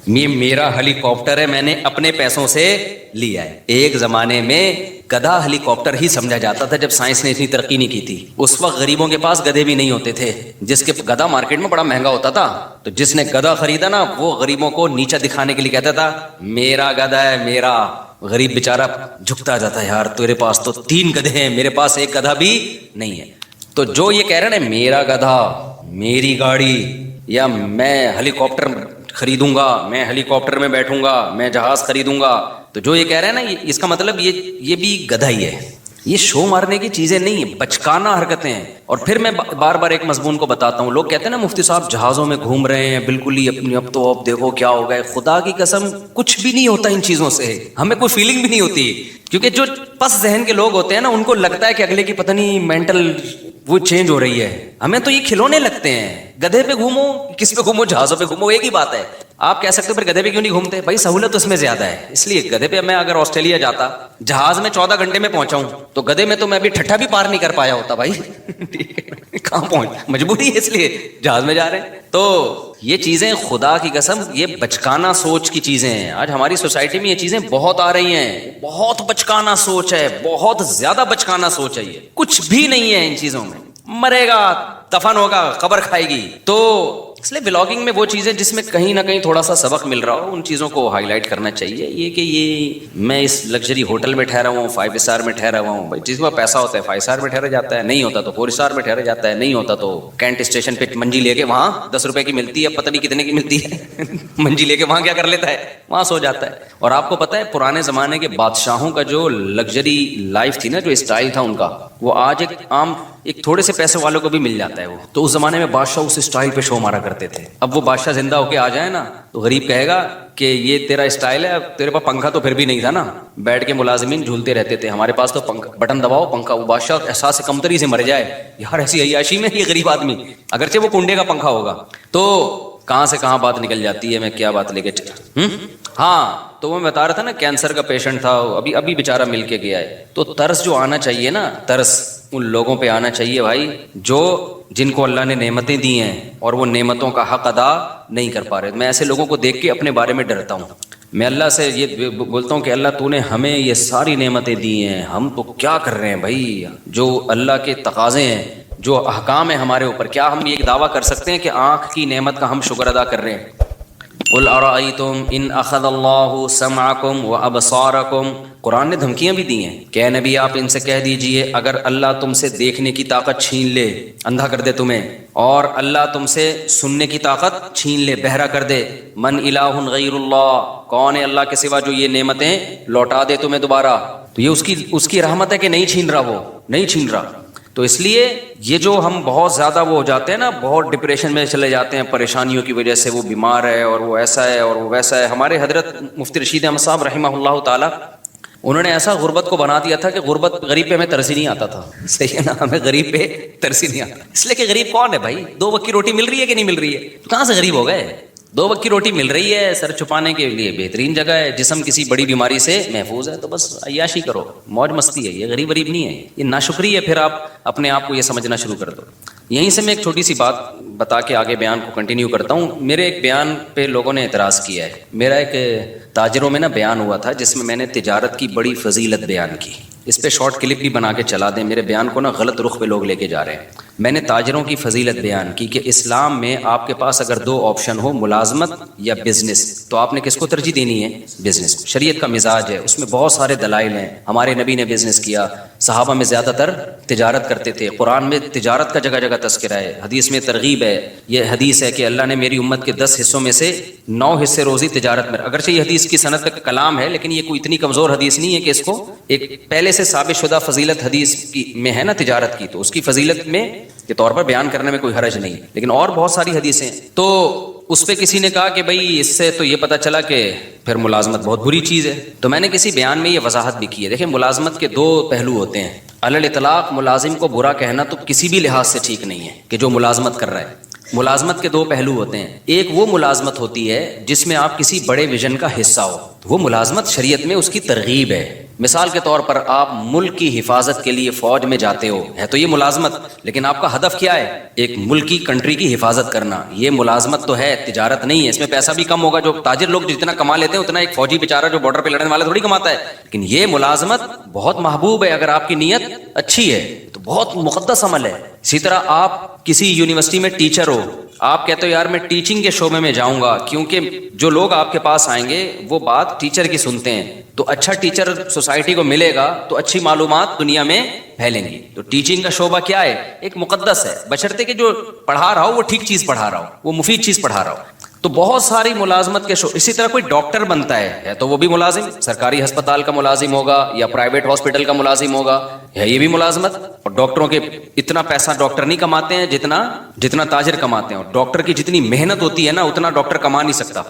میرا ہیلی کاپٹر ہے، میں نے اپنے پیسوں سے لیا ہے۔ ایک زمانے میں گدھا ہیلی کاپٹر ہی سمجھا جاتا تھا، جب سائنس نے اتنی ترقی نہیں کی تھی۔ اس وقت غریبوں کے پاس گدھے بھی نہیں ہوتے تھے، جس کے گدھا مارکیٹ میں بڑا مہنگا ہوتا تھا، تو جس نے گدھا خریدا نا، وہ غریبوں کو نیچا دکھانے کے لیے کہتا تھا میرا گدھا ہے میرا۔ غریب بیچارہ جھکتا جاتا ہے، یار تیرے پاس تو 3 گدھے ہیں، میرے پاس ایک گدھا بھی نہیں ہے۔ تو جو یہ کہہ رہے ہیں میرا گدھا، میری گاڑی، یا میں ہیلی کاپٹر خریدوں گا، میں ہیلی کاپٹر میں بیٹھوں گا، میں جہاز خریدوں گا، تو جو یہ کہہ رہے ہیں نا، اس کا مطلب یہ بھی گدھا ہی ہے۔ یہ شو مارنے کی چیزیں نہیں ہیں، بچکانہ حرکتیں ہیں۔ اور پھر میں بار بار ایک مضمون کو بتاتا ہوں، لوگ کہتے ہیں نا مفتی صاحب جہازوں میں گھوم رہے ہیں بالکل ہی اپنی، اب تو اب دیکھو کیا ہو گئے۔ خدا کی قسم کچھ بھی نہیں ہوتا ان چیزوں سے، ہمیں کوئی فیلنگ بھی نہیں ہوتی، کیونکہ جو پس ذہن کے لوگ ہوتے ہیں نا، ان کو لگتا ہے کہ اگلے کی پتہ نہیں مینٹل وہ چینج ہو رہی ہے۔ ہمیں تو یہ کھلونے لگتے ہیں، گدھے پہ گھومو، کس پہ گھومو، جہازوں پہ گھومو، ایک ہی بات ہے۔ آپ کہہ سکتے ہو پھر گدھے پہ کیوں نہیں گھومتے؟ بھائی سہولت اس میں زیادہ ہے، اس لیے گدھے پہ میں اگر آسٹریلیا جاتا، جہاز میں 14 گھنٹے میں پہنچا ہوں، تو گدھے میں تو میں ابھی ٹھٹھا بھی پار نہیں کر پایا ہوتا بھائی کہاں پہنچ، مجبوری ہے، اس لیے جہاز میں جا رہے ہیں۔ تو یہ چیزیں خدا کی قسم یہ بچکانہ سوچ کی چیزیں ہیں۔ آج ہماری سوسائٹی میں یہ چیزیں بہت آ رہی ہیں، بہت بچکانہ سوچ ہے، بہت زیادہ بچکانہ سوچ ہے، یہ کچھ بھی نہیں ہے ان چیزوں میں۔ مرے گا، دفن ہوگا، قبر کھائے گی۔ تو اس لیے ولاگنگ میں وہ چیزیں جس میں کہیں نہ کہیں تھوڑا سا سبق مل رہا ہو، ان چیزوں کو ہائی لائٹ کرنا چاہیے۔ یہ کہ یہ میں اس لگژری ہوٹل میں ٹھہرا ہوا ہوں، 5 اسٹار میں ٹھہرا ہوا ہوں، بھائی جس میں پیسہ ہوتا ہے 5 اسٹار میں ٹھہرا جاتا ہے، نہیں ہوتا تو 4 اسٹار میں ٹھہرا جاتا ہے، نہیں ہوتا تو کینٹ اسٹیشن پہ منجی لے کے، وہاں 10 روپے کی ملتی ہے، پتہ نہیں کتنے کی ملتی ہے منجی لے کے وہاں کیا کر لیتا ہے، وہاں سو جاتا ہے۔ اور آپ کو پتہ ہے پرانے زمانے کے بادشاہوں کا جو لگژری لائف تھی نا، جو اسٹائل تھا ان کا، وہ آج ایک عام ایک تھوڑے سے پیسے والوں کو بھی مل جاتا ہے وہ۔ تو اس زمانے میں بادشاہ اس اسٹائل پہ شو مارا کرتے تھے۔ اب وہ بادشاہ زندہ ہو کے آ جائے نا، تو غریب کہے گا کہ یہ تیرا اسٹائل ہے، تیرے پاس پنکھا تو پھر بھی نہیں تھا نا، بیٹھ کے ملازمین جھولتے رہتے تھے، ہمارے پاس تو بٹن دباؤ پنکھا۔ وہ بادشاہ احساس کمتری سے مر جائے، یار ایسی عیاشی میں یہ غریب آدمی، اگرچہ وہ کنڈے کا پنکھا ہوگا۔ تو کہاں سے کہاں بات نکل جاتی ہے، میں کیا بات لے کے ہاں، تو وہ میں بتا رہا تھا نا، کینسر کا پیشنٹ تھا، ابھی بیچارہ مل کے گیا ہے۔ تو ترس جو آنا چاہیے نا، ترس ان لوگوں پہ آنا چاہیے بھائی، جن کو اللہ نے نعمتیں دی ہیں اور وہ نعمتوں کا حق ادا نہیں کر پا رہے۔ میں ایسے لوگوں کو دیکھ کے اپنے بارے میں ڈرتا ہوں۔ میں اللہ سے یہ بولتا ہوں کہ اللہ تو نے ہمیں یہ ساری نعمتیں دی ہیں، ہم تو کیا کر رہے ہیں بھائی؟ جو اللہ کے تقاضے ہیں، جو احکام ہیں ہمارے اوپر، کیا ہم یہ دعویٰ کر سکتے ہیں کہ آنکھ کی نعمت کا ہم شکر ادا کر رہے ہیں؟ قل ارأیتم ان اخذ اللہ سمعکم وابصارکم، قرآن نے دھمکیاں بھی دی ہیں کہ اے نبی آپ ان سے کہہ دیجئے اگر اللہ تم سے دیکھنے کی طاقت چھین لے، اندھا کر دے تمہیں، اور اللہ تم سے سننے کی طاقت چھین لے، بہرا کر دے، من الہ غیر اللہ، کون ہے اللہ کے سوا جو یہ نعمتیں لوٹا دے تمہیں دوبارہ، تو یہ اس کی رحمت ہے کہ نہیں چھین رہا، وہ نہیں چھین رہا۔ تو اس لیے یہ جو ہم بہت زیادہ وہ ہو جاتے ہیں نا، بہت ڈپریشن میں چلے جاتے ہیں پریشانیوں کی وجہ سے، وہ بیمار ہے اور وہ ایسا ہے اور وہ ویسا ہے۔ ہمارے حضرت مفتی رشید احمد صاحب رحمہ اللہ تعالی، انہوں نے ایسا غربت کو بنا دیا تھا کہ غریب پہ ہمیں ترس ہی نہیں آتا تھا، صحیح ہے نا، ہمیں غریب پہ ترس ہی نہیں آتا، اس لیے کہ غریب کون ہے بھائی؟ 2 وقت کی روٹی مل رہی ہے کہ نہیں مل رہی ہے؟ کہاں سے غریب ہو گئے؟ 2 وقت کی روٹی مل رہی ہے، سر چھپانے کے لیے بہترین جگہ ہے، جسم کسی بڑی بیماری سے محفوظ ہے، تو بس عیاشی کرو، موج مستی ہے، یہ غریب نہیں ہے، یہ ناشکری ہے۔ پھر آپ اپنے آپ کو یہ سمجھنا شروع کر دو۔ یہیں سے میں ایک چھوٹی سی بات بتا کے آگے بیان کو کنٹینیو کرتا ہوں۔ میرے ایک بیان پہ لوگوں نے اعتراض کیا ہے، میرا ایک تاجروں میں نا بیان ہوا تھا جس میں نے تجارت کی بڑی فضیلت بیان کی، اس پہ شارٹ کلپ بھی بنا کے چلا دیں، میرے بیان کو نا غلط رخ پہ لوگ لے کے جا رہے ہیں۔ میں نے تاجروں کی فضیلت بیان کی کہ اسلام میں آپ کے پاس اگر 2 آپشن ہو، ملازمت یا بزنس، تو آپ نے کس کو ترجیح دینی ہے؟ بزنس۔ شریعت کا مزاج ہے، اس میں بہت سارے دلائل ہیں، ہمارے نبی نے بزنس کیا، صحابہ میں زیادہ تر تجارت کرتے تھے، قرآن میں تجارت کا جگہ جگہ تذکرہ ہے، حدیث میں ترغیب ہے، یہ حدیث ہے کہ اللہ نے میری امت کے 10 حصوں میں سے 9 حصے روزی تجارت میں، اگرچہ یہ حدیث کی سند پہ کلام ہے لیکن یہ کوئی اتنی کمزور حدیث نہیں ہے کہ اس کو ایک پہلے سے ثابت شدہ فضیلت حدیث کی میں ہے نا تجارت کی، تو اس کی فضیلت میں کے طور پر بیان کرنے میں کوئی حرج نہیں، لیکن اور بہت ساری حدیثیں۔ تو اس پہ کسی نے کہا کہ بھائی اس سے تو یہ پتہ چلا کہ پھر ملازمت بہت بری چیز ہے، تو میں نے کسی بیان میں یہ وضاحت بھی کی ہے۔ دیکھیں ملازمت کے 2 پہلو ہوتے ہیں، علی الاطلاق ملازم کو برا کہنا تو کسی بھی لحاظ سے ٹھیک نہیں ہے کہ جو ملازمت کر رہا ہے۔ ملازمت کے 2 پہلو ہوتے ہیں، ایک وہ ملازمت ہوتی ہے جس میں آپ کسی بڑے ویژن کا حصہ ہو، وہ ملازمت شریعت میں اس کی ترغیب ہے۔ مثال کے طور پر آپ ملک کی حفاظت کے لیے فوج میں جاتے ہو، ہے تو یہ ملازمت، لیکن آپ کا ہدف کیا ہے؟ ایک ملک کی کنٹری کی حفاظت کرنا، یہ ملازمت تو ہے، تجارت نہیں ہے۔ اس میں پیسہ بھی کم ہوگا، جو تاجر لوگ جتنا کما لیتے ہیں اتنا ایک فوجی بیچارہ جو بارڈر پہ لڑنے والا تھوڑی کماتا ہے، لیکن یہ ملازمت بہت محبوب ہے اگر آپ کی نیت اچھی ہے تو بہت مقدس عمل ہے۔ اسی طرح آپ کسی یونیورسٹی میں ٹیچر ہو، آپ کہتے ہو یار میں ٹیچنگ کے شعبے میں جاؤں گا، کیونکہ جو لوگ آپ کے پاس آئیں گے وہ بات ٹیچر کی سنتے ہیں، تو اچھا ٹیچر سوسائٹی کو ملے گا تو اچھی معلومات دنیا میں پھیلیں گی۔ تو ٹیچنگ کا شعبہ کیا ہے؟ ایک مقدس ہے، بشرطے کہ جو پڑھا رہا ہو وہ ٹھیک چیز پڑھا رہا ہو، وہ مفید چیز پڑھا رہا ہو۔ تو بہت ساری ملازمت کے شعبے، اسی طرح کوئی ڈاکٹر بنتا ہے تو وہ بھی ملازم، سرکاری ہسپتال کا ملازم ہوگا یا پرائیویٹ ہاسپٹل کا ملازم ہوگا، ہے یہ بھی ملازمت۔ اور ڈاکٹروں کے اتنا پیسہ ڈاکٹر نہیں کماتے ہیں جتنا تاجر کماتے ہیں، اور ڈاکٹر کی جتنی محنت ہوتی ہے نا اتنا ڈاکٹر کما نہیں سکتا،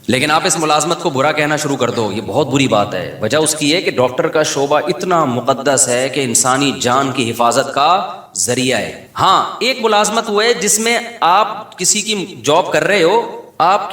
لیکن آپ اس ملازمت کو برا کہنا شروع کر دو، یہ بہت بری بات ہے۔ وجہ اس کی ہے کہ ڈاکٹر کا شعبہ اتنا مقدس ہے کہ انسانی جان کی حفاظت کا ذریعہ ہے۔ ہاں ایک ملازمت وہ ہے جس میں آپ کسی کی جاب کر رہے ہو، آپ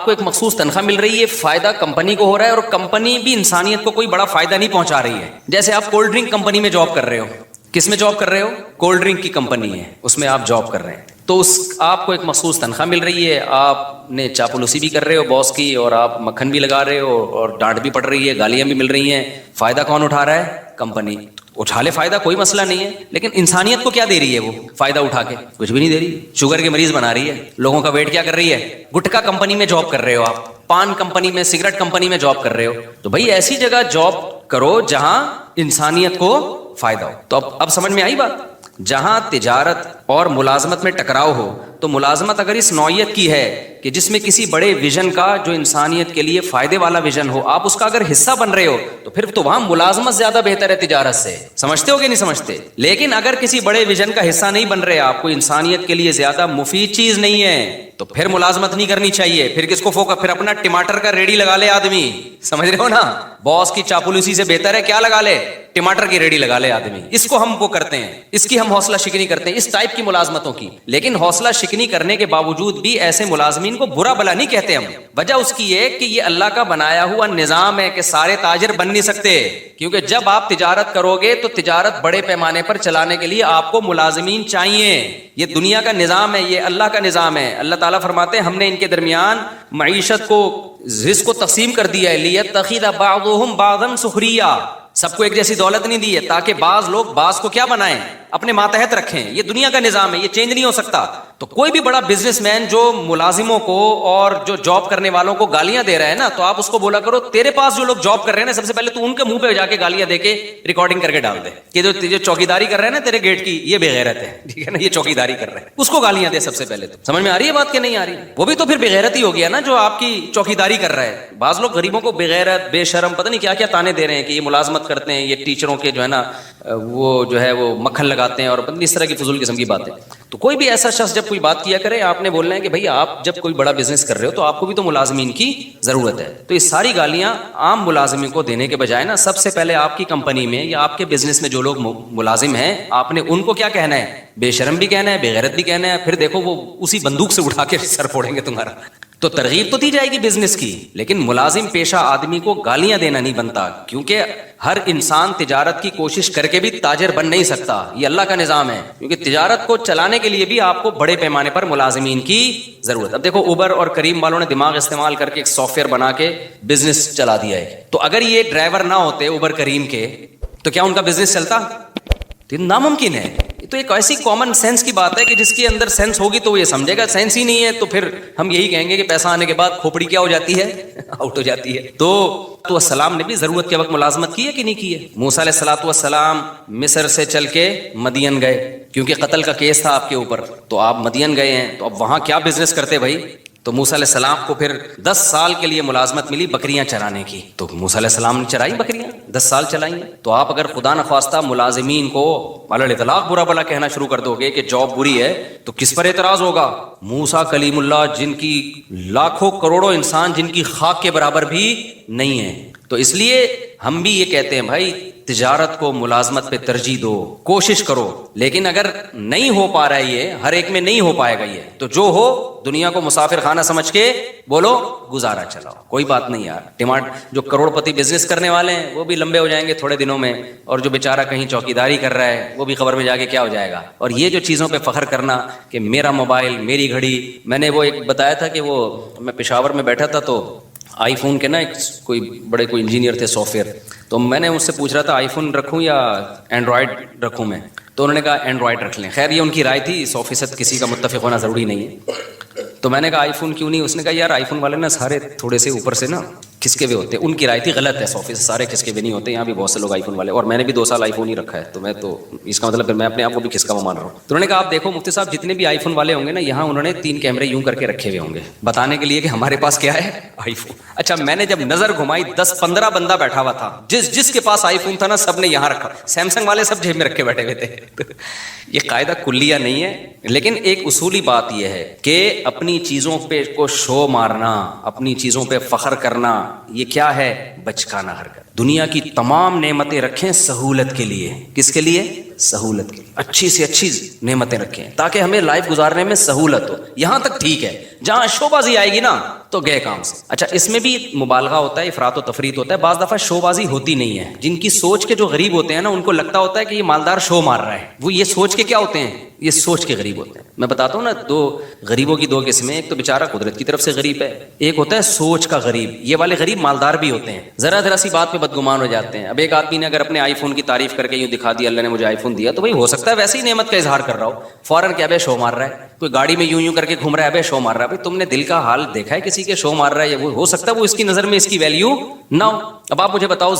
کو ایک مخصوص تنخواہ مل رہی ہے، فائدہ کمپنی کو ہو رہا ہے، اور کمپنی بھی انسانیت کو کوئی بڑا فائدہ نہیں پہنچا رہی ہے۔ جیسے آپ کولڈ ڈرنک کمپنی میں جاب کر رہے ہو، کس میں جاب کر رہے ہو؟ کولڈ ڈرنک کی کمپنی ہے، اس میں آپ جاب کر رہے ہیں، تو آپ کو ایک مخصوص تنخواہ مل رہی ہے، آپ نے چاپلوسی بھی کر رہے ہو باس کی، اور آپ مکھن بھی لگا رہے ہو، اور ڈانٹ بھی پڑ رہی ہے، گالیاں بھی مل رہی ہیں، فائدہ کون اٹھا رہا ہے؟ کمپنی۔ اٹھا لے فائدہ، کوئی مسئلہ نہیں ہے، لیکن انسانیت کو کیا دے رہی ہے وہ فائدہ اٹھا کے؟ کچھ بھی نہیں دے رہی۔ شوگر کے مریض بنا رہی ہے، لوگوں کا ویٹ کیا کر رہی ہے؟ گٹکا کمپنی میں جاب کر رہے ہو آپ، پان کمپنی میں، سگریٹ کمپنی میں جاب کر رہے ہو، تو بھائی ایسی جگہ جاب کرو جہاں انسانیت کو فائدہ ہو۔ تو اب سمجھ میں آئی بات؟ جہاں تجارت اور ملازمت میں ٹکراؤ ہو، تو ملازمت اگر اس نوعیت کی ہے کہ جس میں کسی بڑے ویژن کا، جو انسانیت کے لیے فائدے والا ویژن ہو، آپ اس کا اگر حصہ بن رہے ہو، تو پھر تو وہاں ملازمت زیادہ بہتر ہے تجارت سے۔ سمجھتے ہو کہ نہیں سمجھتے؟ لیکن اگر کسی بڑے ویژن کا حصہ نہیں بن رہے آپ، کو انسانیت کے لیے زیادہ مفید چیز نہیں ہے، تو پھر ملازمت نہیں کرنی چاہیے۔ پھر کس کو فوکس؟ پھر اپنا ٹماٹر کا ریڑھی لگا لے آدمی، سمجھ رہے ہو نا؟ باس کی چاپلوسی سے بہتر ہے کیا لگا لے؟ ٹماٹر کی ریڑھی لگا لے آدمی۔ اس کو ہم وہ کرتے ہیں، اس کی ہم حوصلہ شکنی کرتے ہیں، اس ٹائپ کی ملازمتوں کی۔ لیکن حوصلہ شکنی کرنے کے باوجود بھی ایسے ملازمین کو برا بلا نہیں کہتے ہم۔ وجہ اس کی ہے کہ یہ اللہ کا بنایا ہوا نظام ہے کہ سارے تاجر بن نہیں سکتے، کیونکہ جب آپ تجارت کرو گے تو تجارت بڑے پیمانے پر چلانے کے لیے آپ کو ملازمین چاہیے۔ یہ دنیا کا نظام ہے، یہ اللہ کا نظام ہے۔ اللہ تعالیٰ فرماتے ہیں ہم نے ان کے درمیان معیشت کو، رزق کو تقسیم کر دیا ہے، لیتخذ بعضهم بعضا سخریا، سب کو ایک جیسی دولت نہیں دی ہے تاکہ بعض لوگ بعض کو کیا بنائیں؟ اپنے ماتحت رکھیں. یہ دنیا کا نظام ہے, یہ چینج نہیں ہو سکتا. تو کوئی بھی بڑا بزنس مین جو ملازموں کو اور جو جاب کرنے والوں کو گالیاں دے رہا ہے نا, تو آپ اس کو بولا کرو تیرے پاس جو لوگ جاب کر رہے ہیں نا, سب سے پہلے تو ان کے منہ پہ جا کے گالیاں دے کے ریکارڈنگ کر کے ڈال دے کہ جو چوکیداری کر رہے ہیں نا تیرے گیٹ کی, یہ بے غیرت ہے, ٹھیک ہے نا, یہ چوکیداری کر رہے ہیں, اس کو گالیاں دے سب سے پہلے. تو سمجھ میں آ رہی ہے بات کہ نہیں آ رہی؟ وہ بھی تو پھر بے غیرت ہی ہو گیا نا جو آپ کی چوکیداری کر رہا ہے. بعض لوگ غریبوں کو بے غیرت, بے شرم, پتہ نہیں کیا کیا تانے دے رہے ہیں کہ یہ ملازمت کرتے ہیں, یہ ٹیچروں کے جو ہے نا وہ جو ہے وہ مکھن لگاتے ہیں, اور پتہ نہیں اس طرح کی فضول قسم کی باتیں. تو کوئی بھی ایسا شخص جب کوئی بات کیا کرے, آپ نے بولنا ہے کہ بھائی آپ جب کوئی بڑا بزنس کر رہے ہو تو آپ کو بھی تو ملازمین کی ضرورت ہے. تو یہ ساری گالیاں عام ملازمین کو دینے کے بجائے نا, سب سے پہلے آپ کی کمپنی میں یا آپ کے بزنس میں جو لوگ ملازم ہیں, آپ نے ان کو کیا کہنا ہے, بے شرم بھی کہنا ہے, بے غیرت بھی کہنا ہے. پھر دیکھو وہ اسی بندوق سے اٹھا کے سر پھوڑیں گے تمہارا. تو ترغیب تو دی جائے گی بزنس کی, لیکن ملازم پیشہ آدمی کو گالیاں دینا نہیں بنتا, کیونکہ ہر انسان تجارت کی کوشش کر کے بھی تاجر بن نہیں سکتا. یہ اللہ کا نظام ہے, کیونکہ تجارت کو چلانے کے لیے بھی آپ کو بڑے پیمانے پر ملازمین کی ضرورت. اب دیکھو اوبر اور کریم والوں نے دماغ استعمال کر کے ایک سافٹ ویئر بنا کے بزنس چلا دیا ہے. تو اگر یہ ڈرائیور نہ ہوتے اوبر کریم کے, تو کیا ان کا بزنس چلتا؟ ناممکن ہے. تو ایک ایسی کامن سینس کی بات ہے کہ جس کے اندر سینس ہوگی تو وہ یہ سمجھے گا, سینس ہی نہیں ہے تو پھر ہم یہی کہیں گے کہ پیسہ آنے کے بعد کھوپڑی کیا ہو جاتی ہے, آؤٹ ہو جاتی ہے. تو السلام نے بھی ضرورت کے وقت ملازمت کی ہے کہ نہیں کی ہے؟ موسیٰ علیہ الصلوۃ والسلام مصر سے چل کے مدین گئے, کیونکہ قتل کا کیس تھا آپ کے اوپر, تو آپ مدین گئے ہیں, تو اب وہاں کیا بزنس کرتے بھائی؟ تو موسیٰ علیہ السلام کو پھر 10 سال کے لیے ملازمت ملی بکریاں چرانے کی. تو موسیٰ علیہ السلام نے چرائی بکریاں, 10 سال چلائی ہیں. تو آپ اگر خدا نخواستہ ملازمین کو علی الاطلاق برا بلا کہنا شروع کر دو گے کہ جاب بری ہے, تو کس پر اعتراض ہوگا؟ موسیٰ کلیم اللہ, جن کی لاکھوں کروڑوں انسان جن کی خاک کے برابر بھی نہیں ہے. تو اس لیے ہم بھی یہ کہتے ہیں بھائی تجارت کو ملازمت پہ ترجیح دو, کوشش کرو, لیکن اگر نہیں ہو پا رہا ہے, یہ ہر ایک میں نہیں ہو پائے گا, یہ تو جو ہو دنیا کو مسافر خانہ سمجھ کے بولو گزارا چلاؤ, کوئی بات نہیں یار. جو کروڑ پتی بزنس کرنے والے ہیں وہ بھی لمبے ہو جائیں گے تھوڑے دنوں میں, اور جو بیچارہ کہیں چوکیداری کر رہا ہے وہ بھی خبر میں جا کے کیا ہو جائے گا. اور یہ جو چیزوں پہ فخر کرنا کہ میرا موبائل, میری گھڑی, میں نے وہ ایک بتایا تھا کہ وہ میں پشاور میں بیٹھا تھا, تو آئی فون کے نا ایک کوئی انجینئر تھے سافٹ ویئر, تو میں نے اس سے پوچھ رہا تھا آئی فون رکھوں یا اینڈرائڈ رکھوں میں, تو انہوں نے کہا اینڈرائڈ رکھ لیں. خیر یہ ان کی رائے تھی, 100% کسی کا متفق ہونا ضروری نہیں ہے. تو میں نے کہا آئی فون کیوں نہیں؟ اس نے کہا یار آئی فون والے نا سارے تھوڑے سے اوپر سے نا کھسکے ہوئے ہوتے ہیں. ان کی رائے تھی غلط ہے, 100% سارے کھسکے ہوئے نہیں ہوتے, یہاں بھی بہت سے لوگ آئی فون والے, اور میں نے بھی 2 سال آئی فون ہی رکھا ہے, تو میں تو اس کا مطلب پھر میں اپنے آپ کو بھی کھسکا مان رہا ہوں. تو انہوں نے کہا آپ دیکھو مفتی صاحب جتنے بھی آئی فون والے ہوں گے نا, یہاں انہوں نے 3 کیمرے یوں کر کے رکھے ہوئے ہوں گے بتانے کے لیے کہ ہمارے پاس کیا ہے, آئی فون. اچھا میں نے جب نظر گھمائی 10-15 بندہ بیٹھا ہوا تھا, جس کے پاس آئی فون تھا نا سب نے یہاں رکھا, سیمسنگ والے سب جیب میں رکھ کے بیٹھے ہوئے تھے. یہ قاعدہ کلیہ نہیں ہے, لیکن ایک اصولی بات یہ ہے کہ اپنی چیزوں پہ کو شو مارنا, اپنی چیزوں پہ فخر کرنا, یہ کیا ہے؟ بچکانہ حرکت. دنیا کی تمام نعمتیں رکھیں سہولت کے لیے. کس کے لیے؟ سہولت کے لیے. اچھی سے اچھی نعمتیں رکھیں تاکہ ہمیں لائف گزارنے میں سہولت ہو. یہاں تک ٹھیک ہے, جہاں شو بازی آئے گی نا تو گئے کام سے. اچھا اس میں بھی مبالغہ ہوتا ہے, افراط و تفریط ہوتا ہے. بعض دفعہ شو بازی ہوتی نہیں ہے. جن کی سوچ کے جو غریب ہوتے ہیں نا, ان کو لگتا ہوتا ہے کہ یہ مالدار شو مار رہا ہے. وہ یہ سوچ کے کیا ہوتے ہیں؟ یہ سوچ کے غریب ہوتے ہیں. میں بتاتا ہوں نا, 2 غریبوں کی 2 قسمیں. ایک تو بیچارہ قدرت کی طرف سے غریب ہے, ایک ہوتا ہے سوچ کا غریب. یہ والے غریب مالدار بھی ہوتے ہیں, ذرا سی بات پہ بدگمان ہو جاتے ہیں. اب ایک آدمی نے اگر اپنے آئی فون کی تعریف کر کے یوں دکھا دیا اللہ نے مجھے آئی فون دیا, تو بھائی ہو سکتا ہے ویسے ہی نعمت کا اظہار کر رہا ہو, فوراً کیا بے شو مار رہا ہے. کوئی گاڑی میں یوں کر کے گھوم رہا ہے, بے شو مار رہا ہے. بھائی تم نے دل کا حال دیکھا ہے کسی کے شو مار رہا ہے, وہ ہو سکتا ہے وہ اس کی نظر میں اس کی ویلیو نہ ہو. اب آپ مجھے بتاؤ,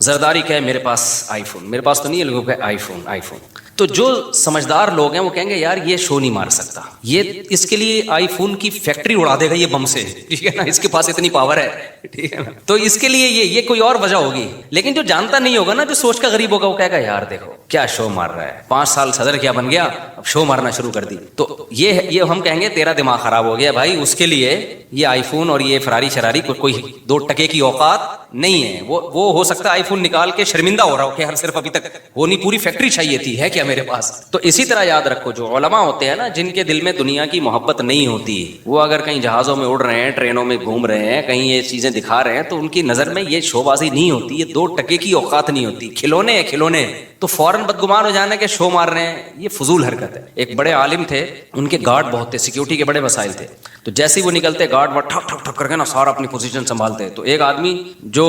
زرداری کہ میرے پاس آئی فون, میرے پاس تو نہیں ہے, لوگوں کا آئی فون. تو جو سمجھدار لوگ ہیں وہ کہیں گے یار یہ شو نہیں مار سکتا, یہ اس کے لیے آئی فون کی فیکٹری اڑا دے گا یہ بم سے, ٹھیک ہے نا, اس کے پاس اتنی پاور ہے, ٹھیک ہے نا. تو اس کے لیے یہ کوئی اور وجہ ہوگی. لیکن جو جانتا نہیں ہوگا نا, جو سوچ کا غریب ہوگا, وہ کہے گا یار دیکھو کیا شو مار رہا ہے, 5 سال صدر کیا بن گیا, اب شو مارنا شروع کر دی. تو یہ ہم کہیں گے تیرا دماغ خراب ہو گیا بھائی. اس کے لیے یہ آئی فون اور یہ فراری شراری کوئی 2 ٹکے کی اوقات نہیں ہے. وہ ہو سکتا ہے آئی فون نکال کے شرمندہ ہو رہا ہو کہ ہر صرف ابھی تک وہ نہیں, پوری فیکٹری چاہیے تھی, ہے کیا میرے پاس. تو اسی طرح یاد رکھو, جو علماء ہوتے ہیں نا, جن کے دل میں دنیا کی محبت نہیں ہوتی, وہ اگر کہیں جہازوں میں اڑ رہے ہیں, ٹرینوں میں گھوم رہے ہیں, کہیں یہ چیزیں دکھا رہے ہیں, تو ان کی نظر میں یہ شو بازی نہیں ہوتی, یہ 2 ٹکے کی اوقات نہیں ہوتی, کھلونے. تو فوراً بدگمان ہو جانا کہ شو مار رہے ہیں, یہ فضول حرکت ہے. ایک بڑے عالم تھے, ان کے گارڈ بہت تھے, سیکیورٹی کے بڑے وسائل تھے. تو جیسے ہی وہ نکلتے, گارڈ ٹھک ٹھک ٹھک کر کے نا سارا اپنی پوزیشن سنبھالتے. تو ایک آدمی جو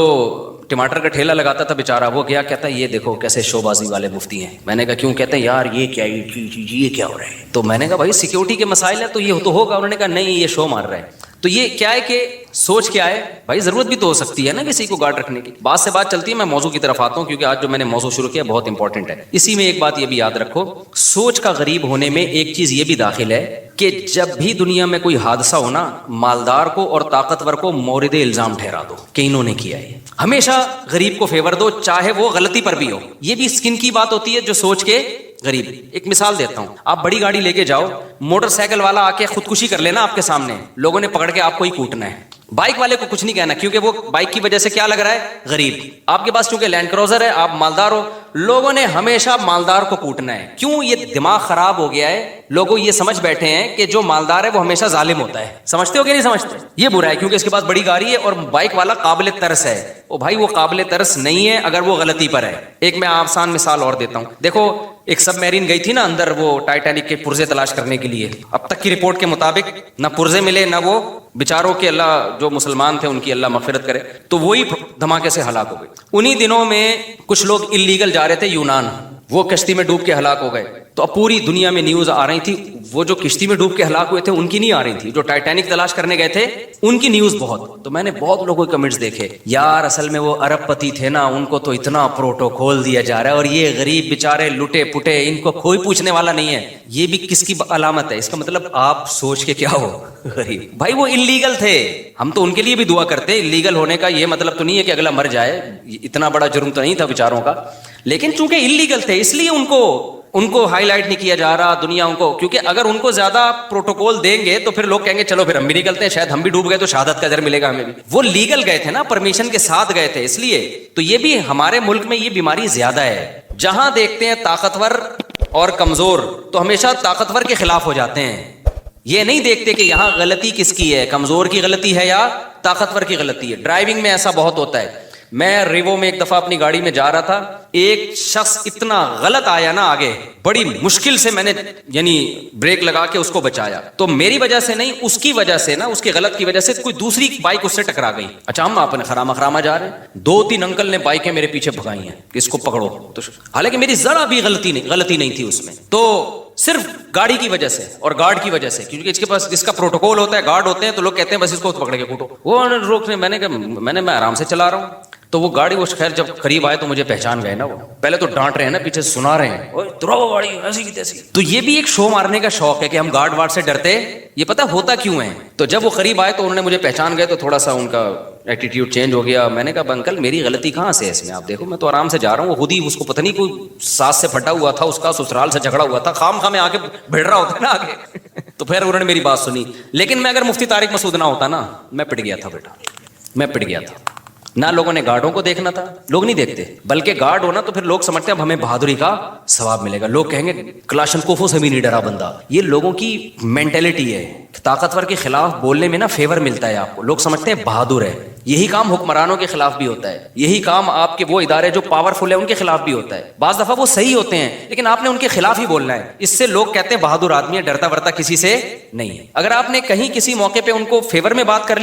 ٹماٹر کا ٹھیلا لگاتا تھا بیچارہ, وہ گیا کہتا ہے یہ دیکھو کیسے شو بازی والے مفتی ہیں. میں نے کہا کیوں؟ کہتے ہیں یار یہ کیا ہو رہا ہے. تو میں نے کہا بھائی سیکیورٹی کے مسائل ہیں تو یہ تو ہوگا. انہوں نے کہا نہیں یہ شو مار رہا ہے. تو یہ کیا ہے کہ سوچ کیا ہے بھائی, ضرورت بھی تو ہو سکتی ہے نا کسی کو گارڈ رکھنے کی. بات سے بات چلتی ہے, میں موضوع کی طرف آتا ہوں کیونکہ آج جو میں نے موضوع شروع کیا بہت امپورٹنٹ ہے. اسی میں ایک بات یہ بھی یاد رکھو, سوچ کا غریب ہونے میں ایک چیز یہ بھی داخل ہے کہ جب بھی دنیا میں کوئی حادثہ ہونا, مالدار کو اور طاقتور کو مورد الزام ٹھہرا دو کہ انہوں نے کیا ہے. ہمیشہ غریب کو فیور دو چاہے وہ غلطی پر بھی ہو. یہ بھی اسکن کی بات ہوتی ہے جو سوچ کے غریب. ایک مثال دیتا ہوں, آپ بڑی گاڑی لے کے جاؤ, موٹر سائیکل والا آ کے خودکشی کر لینا آپ کے سامنے, لوگوں نے پکڑ کے آپ کو ہی کوٹنا ہے. بائک والے کو کچھ نہیں کہنا کیونکہ وہ بائک کی وجہ سے کیا لگ رہا ہے, غریب. آپ کے پاس چونکہ لینڈ کروزر ہے, آپ مالدار ہو, لوگوں نے ہمیشہ مالدار کو کوٹنا ہے. کیوں؟ یہ دماغ خراب ہو گیا ہے. لوگوں یہ سمجھ بیٹھے ہیں کہ جو مالدار ہے وہ ہمیشہ ظالم ہوتا ہے. سمجھتے ہو کہ نہیں سمجھتے؟ یہ برا ہے کیونکہ اس کے پاس بڑی گاڑی ہے اور بائک والا قابل ترس ہے. او بھائی وہ قابل ترس نہیں ہے اگر وہ غلطی پر ہے. ایک میں آسان مثال اور دیتا ہوں. دیکھو ایک سب میرین گئی تھی نا اندر وہ ٹائٹینک کے پرزے تلاش کرنے کے لیے. اب تک کی رپورٹ کے مطابق نہ پرزے ملے نہ وہ بیچاروں کے, اللہ جو مسلمان تھے ان کی اللہ مغفرت کرے, تو وہی دھماکے سے ہلاک ہو گئے. انہی دنوں میں کچھ لوگ اللیگل جا رہے تھے یونان, وہ کشتی میں ڈوب کے ہلاک ہو گئے. تو اب پوری دنیا میں نیوز آ رہی تھی, وہ جو کشتی میں ڈوب کے ہلاک ہوئے تھے ان کی نہیں آ رہی تھی, جو ٹائٹینک تلاش کرنے گئے تھے ان کی نیوز بہت. تو میں نے بہت لوگوں کے کمنٹس دیکھے, یار اصل میں وہ ارب پتی تھے نا, ان کو تو اتنا پروٹوکول دیا جا رہا ہے اور یہ غریب بیچارے لٹے پٹے, ان کو کوئی پوچھنے والا نہیں ہے. یہ بھی کس کی علامت ہے؟ اس کا مطلب آپ سوچ کے کیا ہو غریب. بھائی وہ انلیگل تھے, ہم تو ان کے لیے بھی دعا کرتے. انلیگل ہونے کا یہ مطلب تو نہیں ہے کہ اگلا مر جائے, اتنا بڑا جرم تو نہیں تھا بیچاروں کا, لیکن چونکہ انلیگل تھے اس لیے ان کو ہائی لائٹ نہیں کیا جا رہا دنیا ان کو. کیونکہ اگر ان کو زیادہ پروٹوکول دیں گے تو پھر لوگ کہیں گے چلو پھر ہم بھی نکلتے ہیں, شاید ہم بھی ڈوب گئے تو شہادت کا اجر ملے گا ہمیں بھی. وہ لیگل گئے تھے نا, پرمیشن کے ساتھ گئے تھے, اس لیے. تو یہ بھی ہمارے ملک میں یہ بیماری زیادہ ہے. جہاں دیکھتے ہیں طاقتور اور کمزور تو ہمیشہ طاقتور کے خلاف ہو جاتے ہیں. یہ نہیں دیکھتے کہ یہاں غلطی کس کی ہے, کمزور کی غلطی ہے یا طاقتور کی غلطی ہے. ڈرائیونگ میں ایسا بہت ہوتا ہے. میں ریوو میں ایک دفعہ اپنی گاڑی میں جا رہا تھا, ایک شخص اتنا غلط آیا نا آگے, بڑی مشکل سے میں نے یعنی بریک لگا کے اس کو بچایا. تو میری وجہ سے نہیں, اس کی وجہ سے نا, اس کے غلط کی وجہ سے کوئی دوسری بائک اس سے ٹکرا گئی. اچھا ہم اپنے خرامہ جا رہے ہیں, 2-3 انکل نے بائکیں میرے پیچھے بھگائی ہیں کہ اس کو پکڑو. تو حالانکہ میری ذرا بھی غلطی نہیں تھی اس میں, تو صرف گاڑی کی وجہ سے اور گارڈ کی وجہ سے, کیونکہ اس کے پاس اس کا پروٹوکول ہوتا ہے, گارڈ ہوتے ہیں تو لوگ کہتے ہیں بس اس کو پکڑ کے کوٹو. وہ روکنے, میں آرام سے چلا رہا ہوں. تو وہ گاڑی, وہ خیر جب قریب آئے تو مجھے پہچان گئے نا. وہ پہلے تو ڈانٹ رہے ہیں نا, پیچھے سنا رہے ہیں گاڑی ایسی کی تیسی. تو یہ بھی ایک شو مارنے کا شوق ہے کہ ہم گارڈ وارڈ سے ڈرتے. یہ پتہ ہوتا کیوں ہے؟ تو جب وہ قریب آئے تو انہوں نے مجھے پہچان گئے تو تھوڑا سا ان کا ایٹیٹیوڈ چینج ہو گیا. میں نے کہا انکل میری غلطی کہاں سے ہے اس میں؟ آپ دیکھو میں تو آرام سے جا رہا ہوں. وہ خود ہی, اس کو پتہ نہیں کوئی ساس سے پھٹا ہوا تھا, اس کا سسرال سے جھگڑا ہوا تھا, خام میں آ کے بھیڑ رہا ہوتا ہے نا آگے. تو پھر انہوں نے میری بات سنی. لیکن میں اگر مفتی طارق مسعود نہ ہوتا نا, میں پٹ گیا تھا بیٹا, میں پٹ گیا تھا. نہ لوگوں نے گارڈوں کو دیکھنا تھا, لوگ نہیں دیکھتے, بلکہ گارڈ ہونا تو پھر لوگ سمجھتے ہیں اب ہمیں بہادری کا ثواب ملے گا. لوگ کہیں گے کلاشنکوفوں سے بھی نہیں ڈرا بندہ. یہ لوگوں کی مینٹلٹی ہے. طاقتور کے خلاف بولنے میں نا فیور ملتا ہے آپ کو, لوگ سمجھتے ہیں بہادر ہے. یہی کام حکمرانوں کے خلاف بھی ہوتا ہے, یہی کام آپ کے وہ ادارے جو پاورفل ہیں ان کے خلاف بھی ہوتا ہے. بعض دفعہ وہ صحیح ہوتے ہیں لیکن آپ نے ان کے خلاف ہی بولنا ہے. اس سے لوگ کہتے ہیں بہادر آدمی ہے, ڈرتا ورتا کسی سے نہیں ہے. اگر آپ نے کہیں کسی موقع پہ ان کو فیور میں بات کر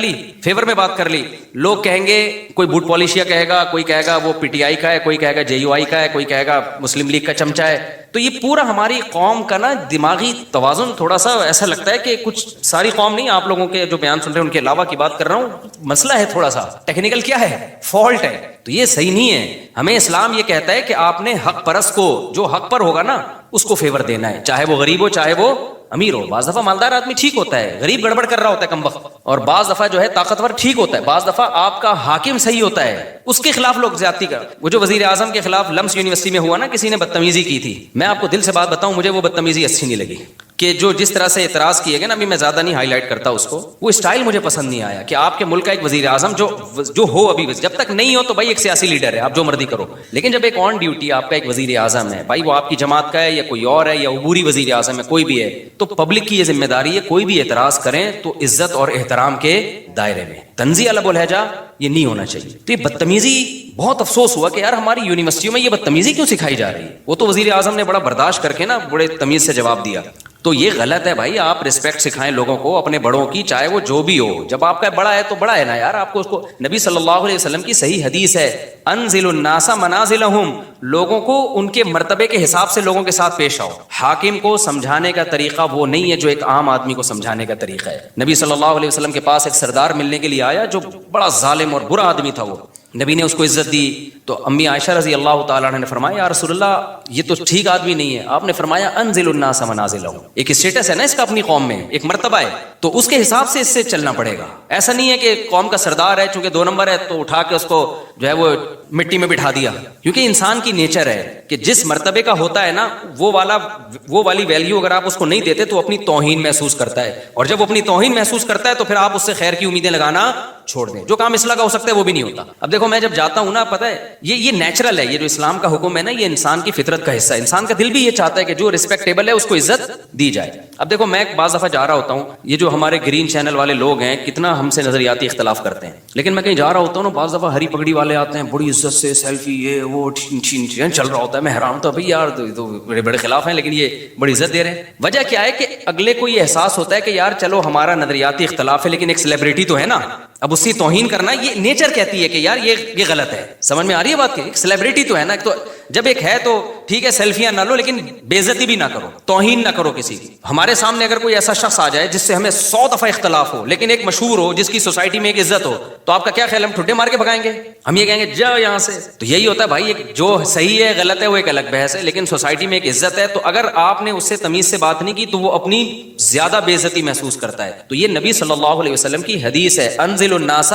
لی, لوگ کہیں گے کوئی بوٹ پالیشیا کہے گا, کوئی کہے گا وہ پی ٹی آئی کا ہے, کوئی کہے گا جے یو آئی کا ہے, کوئی کہے گا مسلم لیگ کا چمچہ ہے. تو یہ پورا ہماری قوم کا نا دماغی توازن تھوڑا سا ایسا لگتا ہے کہ کچھ ساری قوم نہیں, آپ لوگوں کے جو بیان سن رہے ہیں ان کے علاوہ کی بات کر رہا ہوں, مسئلہ ہے تھوڑا سا ٹیکنیکل, کیا ہے فالٹ ہے. تو یہ صحیح نہیں ہے. ہمیں اسلام یہ کہتا ہے کہ آپ نے حق پرست کو, جو حق پر ہوگا نا اس کو فیور دینا ہے, چاہے وہ غریب ہو چاہے وہ امیر ہو. بعض دفعہ مالدار آدمی ٹھیک ہوتا ہے, غریب گڑبڑ کر رہا ہوتا ہے کم وقت, اور بعض دفعہ جو ہے طاقتور ٹھیک ہوتا ہے, بعض دفعہ آپ کا حاکم صحیح ہوتا ہے, اس کے خلاف لوگ زیادتی کر. وہ جو وزیر اعظم کے خلاف لمس یونیورسٹی میں ہوا نا, کسی نے بدتمیزی کی تھی, میں آپ کو دل سے بات بتاؤں مجھے وہ بدتمیزی اچھی نہیں لگی. کہ جو جس طرح سے اعتراض کیے گئے نا, ابھی میں زیادہ نہیں ہائی لائٹ کرتا اس کو, وہ اسٹائل مجھے پسند نہیں آیا. کہ آپ کے ملک کا ایک وزیر اعظم جو ہو, ابھی جب تک نہیں ہو تو بھائی ایک سیاسی لیڈر ہے, آپ جو مرضی کرو, لیکن جب ایک آن ڈیوٹی آپ کا ایک وزیر اعظم ہے, بھائی وہ آپ کی جماعت کا ہے یا کوئی اور ہے یا عبوری وزیر اعظم ہے, کوئی بھی ہے, تو پبلک کی یہ ذمہ داری ہے کوئی بھی اعتراض کریں تو عزت اور احترام کے دائرے میں, تنزیہ لب و لہجہ یہ نہیں ہونا چاہیے. تو یہ بدتمیزی, بہت افسوس ہوا کہ یار ہماری یونیورسٹیوں میں یہ بدتمیزی کیوں سکھائی جا رہی ہے. وہ تو وزیر اعظم نے بڑا برداشت کر کے نا بڑے تمیز سے جواب دیا. تو یہ غلط ہے بھائی. آپ رسپیکٹ سکھائیں لوگوں کو اپنے بڑوں کی, چاہے وہ جو بھی ہو. جب آپ کا بڑا ہے تو بڑا ہے نا یار, آپ کو اس کو. نبی صلی اللہ علیہ وسلم کی صحیح حدیث ہے, انزل الناس منازلہم, لوگوں کو ان کے مرتبے کے حساب سے لوگوں کے ساتھ پیش آؤ. حاکم کو سمجھانے کا طریقہ وہ نہیں ہے جو ایک عام آدمی کو سمجھانے کا طریقہ ہے. نبی صلی اللہ علیہ وسلم کے پاس ایک سردار ملنے کے لیے آیا جو بڑا ظالم اور برا آدمی تھا. وہ نبی نے اس کو عزت دی تو امی عائشہ رضی اللہ تعالیٰ عنہ نے فرمایا یا رسول اللہ یہ تو ٹھیک آدمی نہیں ہے. آپ نے فرمایا انزل الناس منازلہم, ایک اسٹیٹس ہے نا اس کا اپنی قوم میں, ایک مرتبہ ہے, تو اس کے حساب سے اس سے چلنا پڑے گا. ایسا نہیں ہے کہ قوم کا سردار ہے چونکہ 2 نمبر ہے تو اٹھا کے اس کو جو ہے وہ مٹی میں بٹھا دیا. کیونکہ انسان کی نیچر ہے کہ جس مرتبے کا ہوتا ہے نا وہ والی ویلیو اگر آپ اس کو نہیں دیتے تو اپنی توہین محسوس کرتا ہے, اور جب وہ اپنی توہین محسوس کرتا ہے تو پھر آپ اس سے خیر کی امیدیں لگانا چھوڑ دیں. جو کام اصلاح کا ہو سکتا ہے وہ بھی نہیں ہوتا. اب دیکھو میں جب جاتا ہوں نا, پتہ ہے یہ نیچرل ہے, یہ جو اسلام کا حکم ہے نا یہ انسان کی فطرت کا حصہ ہے. انسان کا دل بھی یہ چاہتا ہے کہ جو ریسپیکٹیبل ہے اس کو عزت دی جائے. اب دیکھو میں بعض دفعہ جا رہا ہوتا ہوں, یہ جو ہمارے گرین چینل والے لوگ ہیں کتنا ہم سے نظریاتی اختلاف کرتے ہیں, لیکن میں کہیں جا رہا ہوتا ہوں نا بعض دفعہ ہری پگڑی والے آتے ہیں بڑی عزت سے سیلفی یہ وہ چل رہا ہوتا ہے. میں حیران ہوتا ہوں بھائی یار تو بڑے بڑے خلاف ہیں لیکن یہ بڑی عزت دے رہے ہیں. وجہ کیا ہے کہ اگلے کو یہ احساس ہوتا ہے کہ یار چلو ہمارا نظریاتی اختلاف ہے لیکن ایک سیلیبریٹی تو ہے نا, اب اس کی توہین کرنا یہ نیچر کہتی ہے کہ یار یہ غلط ہے. سمجھ میں آ رہی ہے بات, کہ ایک سیلیبریٹی تو ہے نا, ایک تو جب ایک ہے تو ٹھیک ہے سیلفیاں نہ لو لیکن بے عزتی بھی نہ کرو, توہین نہ کرو کسی کی. ہمارے سامنے اگر کوئی ایسا شخص آ جائے جس سے ہمیں 100 دفعہ اختلاف ہو لیکن ایک مشہور ہو جس کی سوسائٹی میں ایک عزت ہو, تو آپ کا کیا خیال, ہم ٹھڈے مار کے بھگائیں گے, ہم یہ کہیں گے جاؤ یہاں سے. تو یہی ہوتا ہے بھائی, جو صحیح ہے غلط ہے وہ ایک الگ بحث ہے, لیکن سوسائٹی میں ایک عزت ہے تو اگر آپ نے اس سے تمیز سے بات نہیں کی تو وہ اپنی زیادہ بے عزتی محسوس کرتا ہے. تو یہ نبی صلی اللہ علیہ وسلم کی حدیث ہے, انزل الناس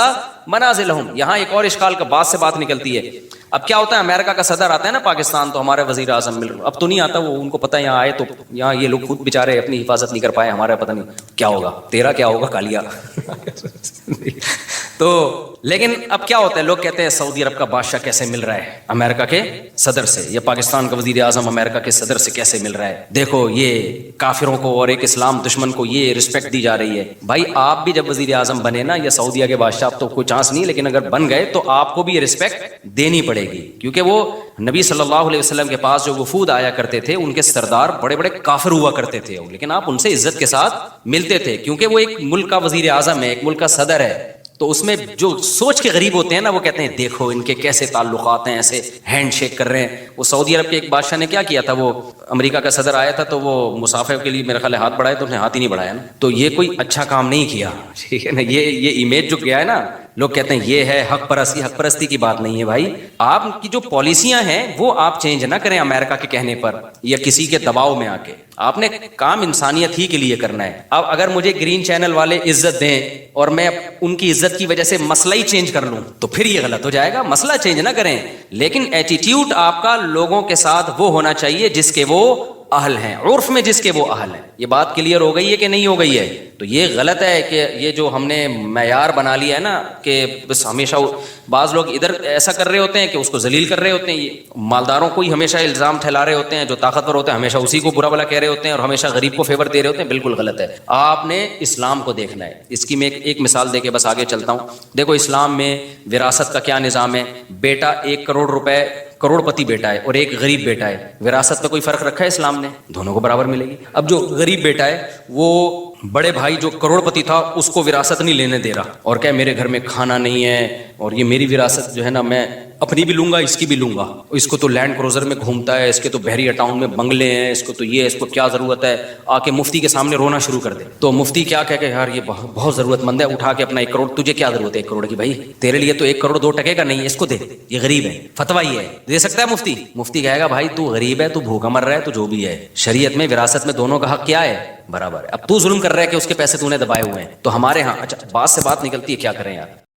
منازلہم. یہاں ایک اور اشکال کا بات سے بات نکلتی ہے. اب کیا ہوتا ہے, امریکہ کا صدر آتا ہے نا پاکستان تو ہمارے وزیر اعظم مل, اب تو نہیں آتا وہ, ان کو پتہ ہے یہاں آئے تو یہاں یہ لوگ خود بیچارے اپنی حفاظت نہیں کر پائے, ہمارا پتہ نہیں کیا ہوگا, تیرا کیا ہوگا کالیا. تو لیکن اب کیا ہوتا ہے, لوگ کہتے ہیں سعودی عرب کا بادشاہ کیسے مل رہا ہے امریکہ کے صدر سے, یا پاکستان کا وزیر اعظم امریکہ کے صدر سے کیسے مل رہا ہے. دیکھو یہ کافروں کو اور ایک اسلام دشمن کو یہ رسپیکٹ دی جا رہی ہے. بھائی آپ بھی جب وزیر اعظم بنے نا, یا سعودیہ کے بادشاہ, اب تو کوئی چانس نہیں, لیکن اگر بن گئے تو آپ کو بھی یہ رسپیکٹ دینی پڑے گی, کیونکہ وہ نبی صلی اللہ علیہ وسلم کے پاس جو وفود آیا کرتے تھے ان کے سردار بڑے بڑے کافر ہوا کرتے تھے, لیکن آپ ان سے عزت کے ساتھ ملتے تھے کیونکہ وہ ایک ملک کا وزیر اعظم ہے, ایک ملک کا صدر ہے. تو اس میں جو سوچ کے غریب ہوتے ہیں نا وہ کہتے ہیں دیکھو ان کے کیسے تعلقات ہیں, ایسے ہینڈ شیک کر رہے ہیں. وہ سعودی عرب کے ایک بادشاہ نے کیا کیا تھا, وہ امریکہ کا صدر آیا تھا تو وہ مسافر کے لیے میرے خیال ہاتھ بڑھائے تو اس نے ہاتھ ہی نہیں بڑھایا نا, تو یہ کوئی اچھا کام نہیں کیا, ٹھیک ہے نا. یہ امیج جو گیا ہے نا, لوگ کہتے ہیں یہ ہے حق پرستی. حق پرستی کی بات نہیں ہے بھائی, آپ کی جو پالیسیاں ہیں وہ آپ چینج نہ کریں امریکہ کے کہنے پر یا کسی کے دباؤ میں آ کے. آپ نے کام انسانیت ہی کے لیے کرنا ہے. اب اگر مجھے گرین چینل والے عزت دیں اور میں ان کی عزت کی وجہ سے مسئلہ ہی چینج کر لوں تو پھر یہ غلط ہو جائے گا. مسئلہ چینج نہ کریں لیکن ایٹیٹیوڈ آپ کا لوگوں کے ساتھ وہ ہونا چاہیے جس کے وہ اہل ہیں, عرف میں جس کے وہ اہل ہیں. یہ بات کلیئر ہو گئی ہے کہ نہیں ہو گئی ہے؟ تو یہ غلط ہے کہ یہ جو ہم نے معیار بنا لیا ہے نا کہ بس ہمیشہ بعض لوگ ادھر ایسا کر رہے ہوتے ہیں کہ اس کو ذلیل کر رہے ہوتے ہیں, یہ مالداروں کو ہی ہمیشہ الزام ٹھہرا رہے ہوتے ہیں, جو طاقتور ہوتے ہیں ہمیشہ اسی کو برا بھلا کہہ رہے ہوتے ہیں اور ہمیشہ غریب کو فیور دے رہے ہوتے ہیں. بالکل غلط ہے. آپ نے اسلام کو دیکھنا ہے. اس کی میں ایک مثال دے کے بس آگے چلتا ہوں. دیکھو اسلام میں وراثت کا کیا نظام ہے. بیٹا 1 کروڑ روپے, کروڑ پتی بیٹا ہے اور ایک غریب بیٹا ہے, وراثت میں کوئی فرق رکھا ہے اسلام نے؟ دونوں کو برابر ملے گی. اب جو غریب بیٹا ہے وہ بڑے بھائی جو کروڑ پتی تھا اس کو وراثت نہیں لینے دے رہا اور کہ میرے گھر میں کھانا نہیں ہے اور یہ میری وراثت جو ہے نا میں اپنی بھی لوں گا اس کی بھی لوں گا. اس کو تو لینڈ کروزر میں گھومتا ہے, اس کے تو بحریہ ٹاؤن میں بنگلے ہیں, اس کو تو یہ, اس کو کیا ضرورت ہے. آ کے مفتی کے سامنے رونا شروع کر دے تو مفتی کیا کہہ کہ یار یہ بہت ضرورت مند ہے, اٹھا کے اپنا 1 کروڑ, تجھے کیا ضرورت ہے 1 کروڑ کی بھائی, تیرے لیے تو 1 کروڑ 2 ٹکے کا نہیں ہے, اس کو دے, یہ غریب ہے. فتویٰ یہ ہے, دے سکتا ہے مفتی؟ مفتی کہے گا بھائی تو غریب ہے, تو بھوکا مر رہا ہے, تو جو بھی ہے شریعت میں وراثت میں دونوں کا حق کیا ہے, برابر ہے. اب تو ظلم کر رہا ہے کہ اس کے پیسے تو نے دبائے ہوئے ہیں. تو ہمارے ہاں اچھا بات سے بات نکلتی ہے, کیا کریں یار.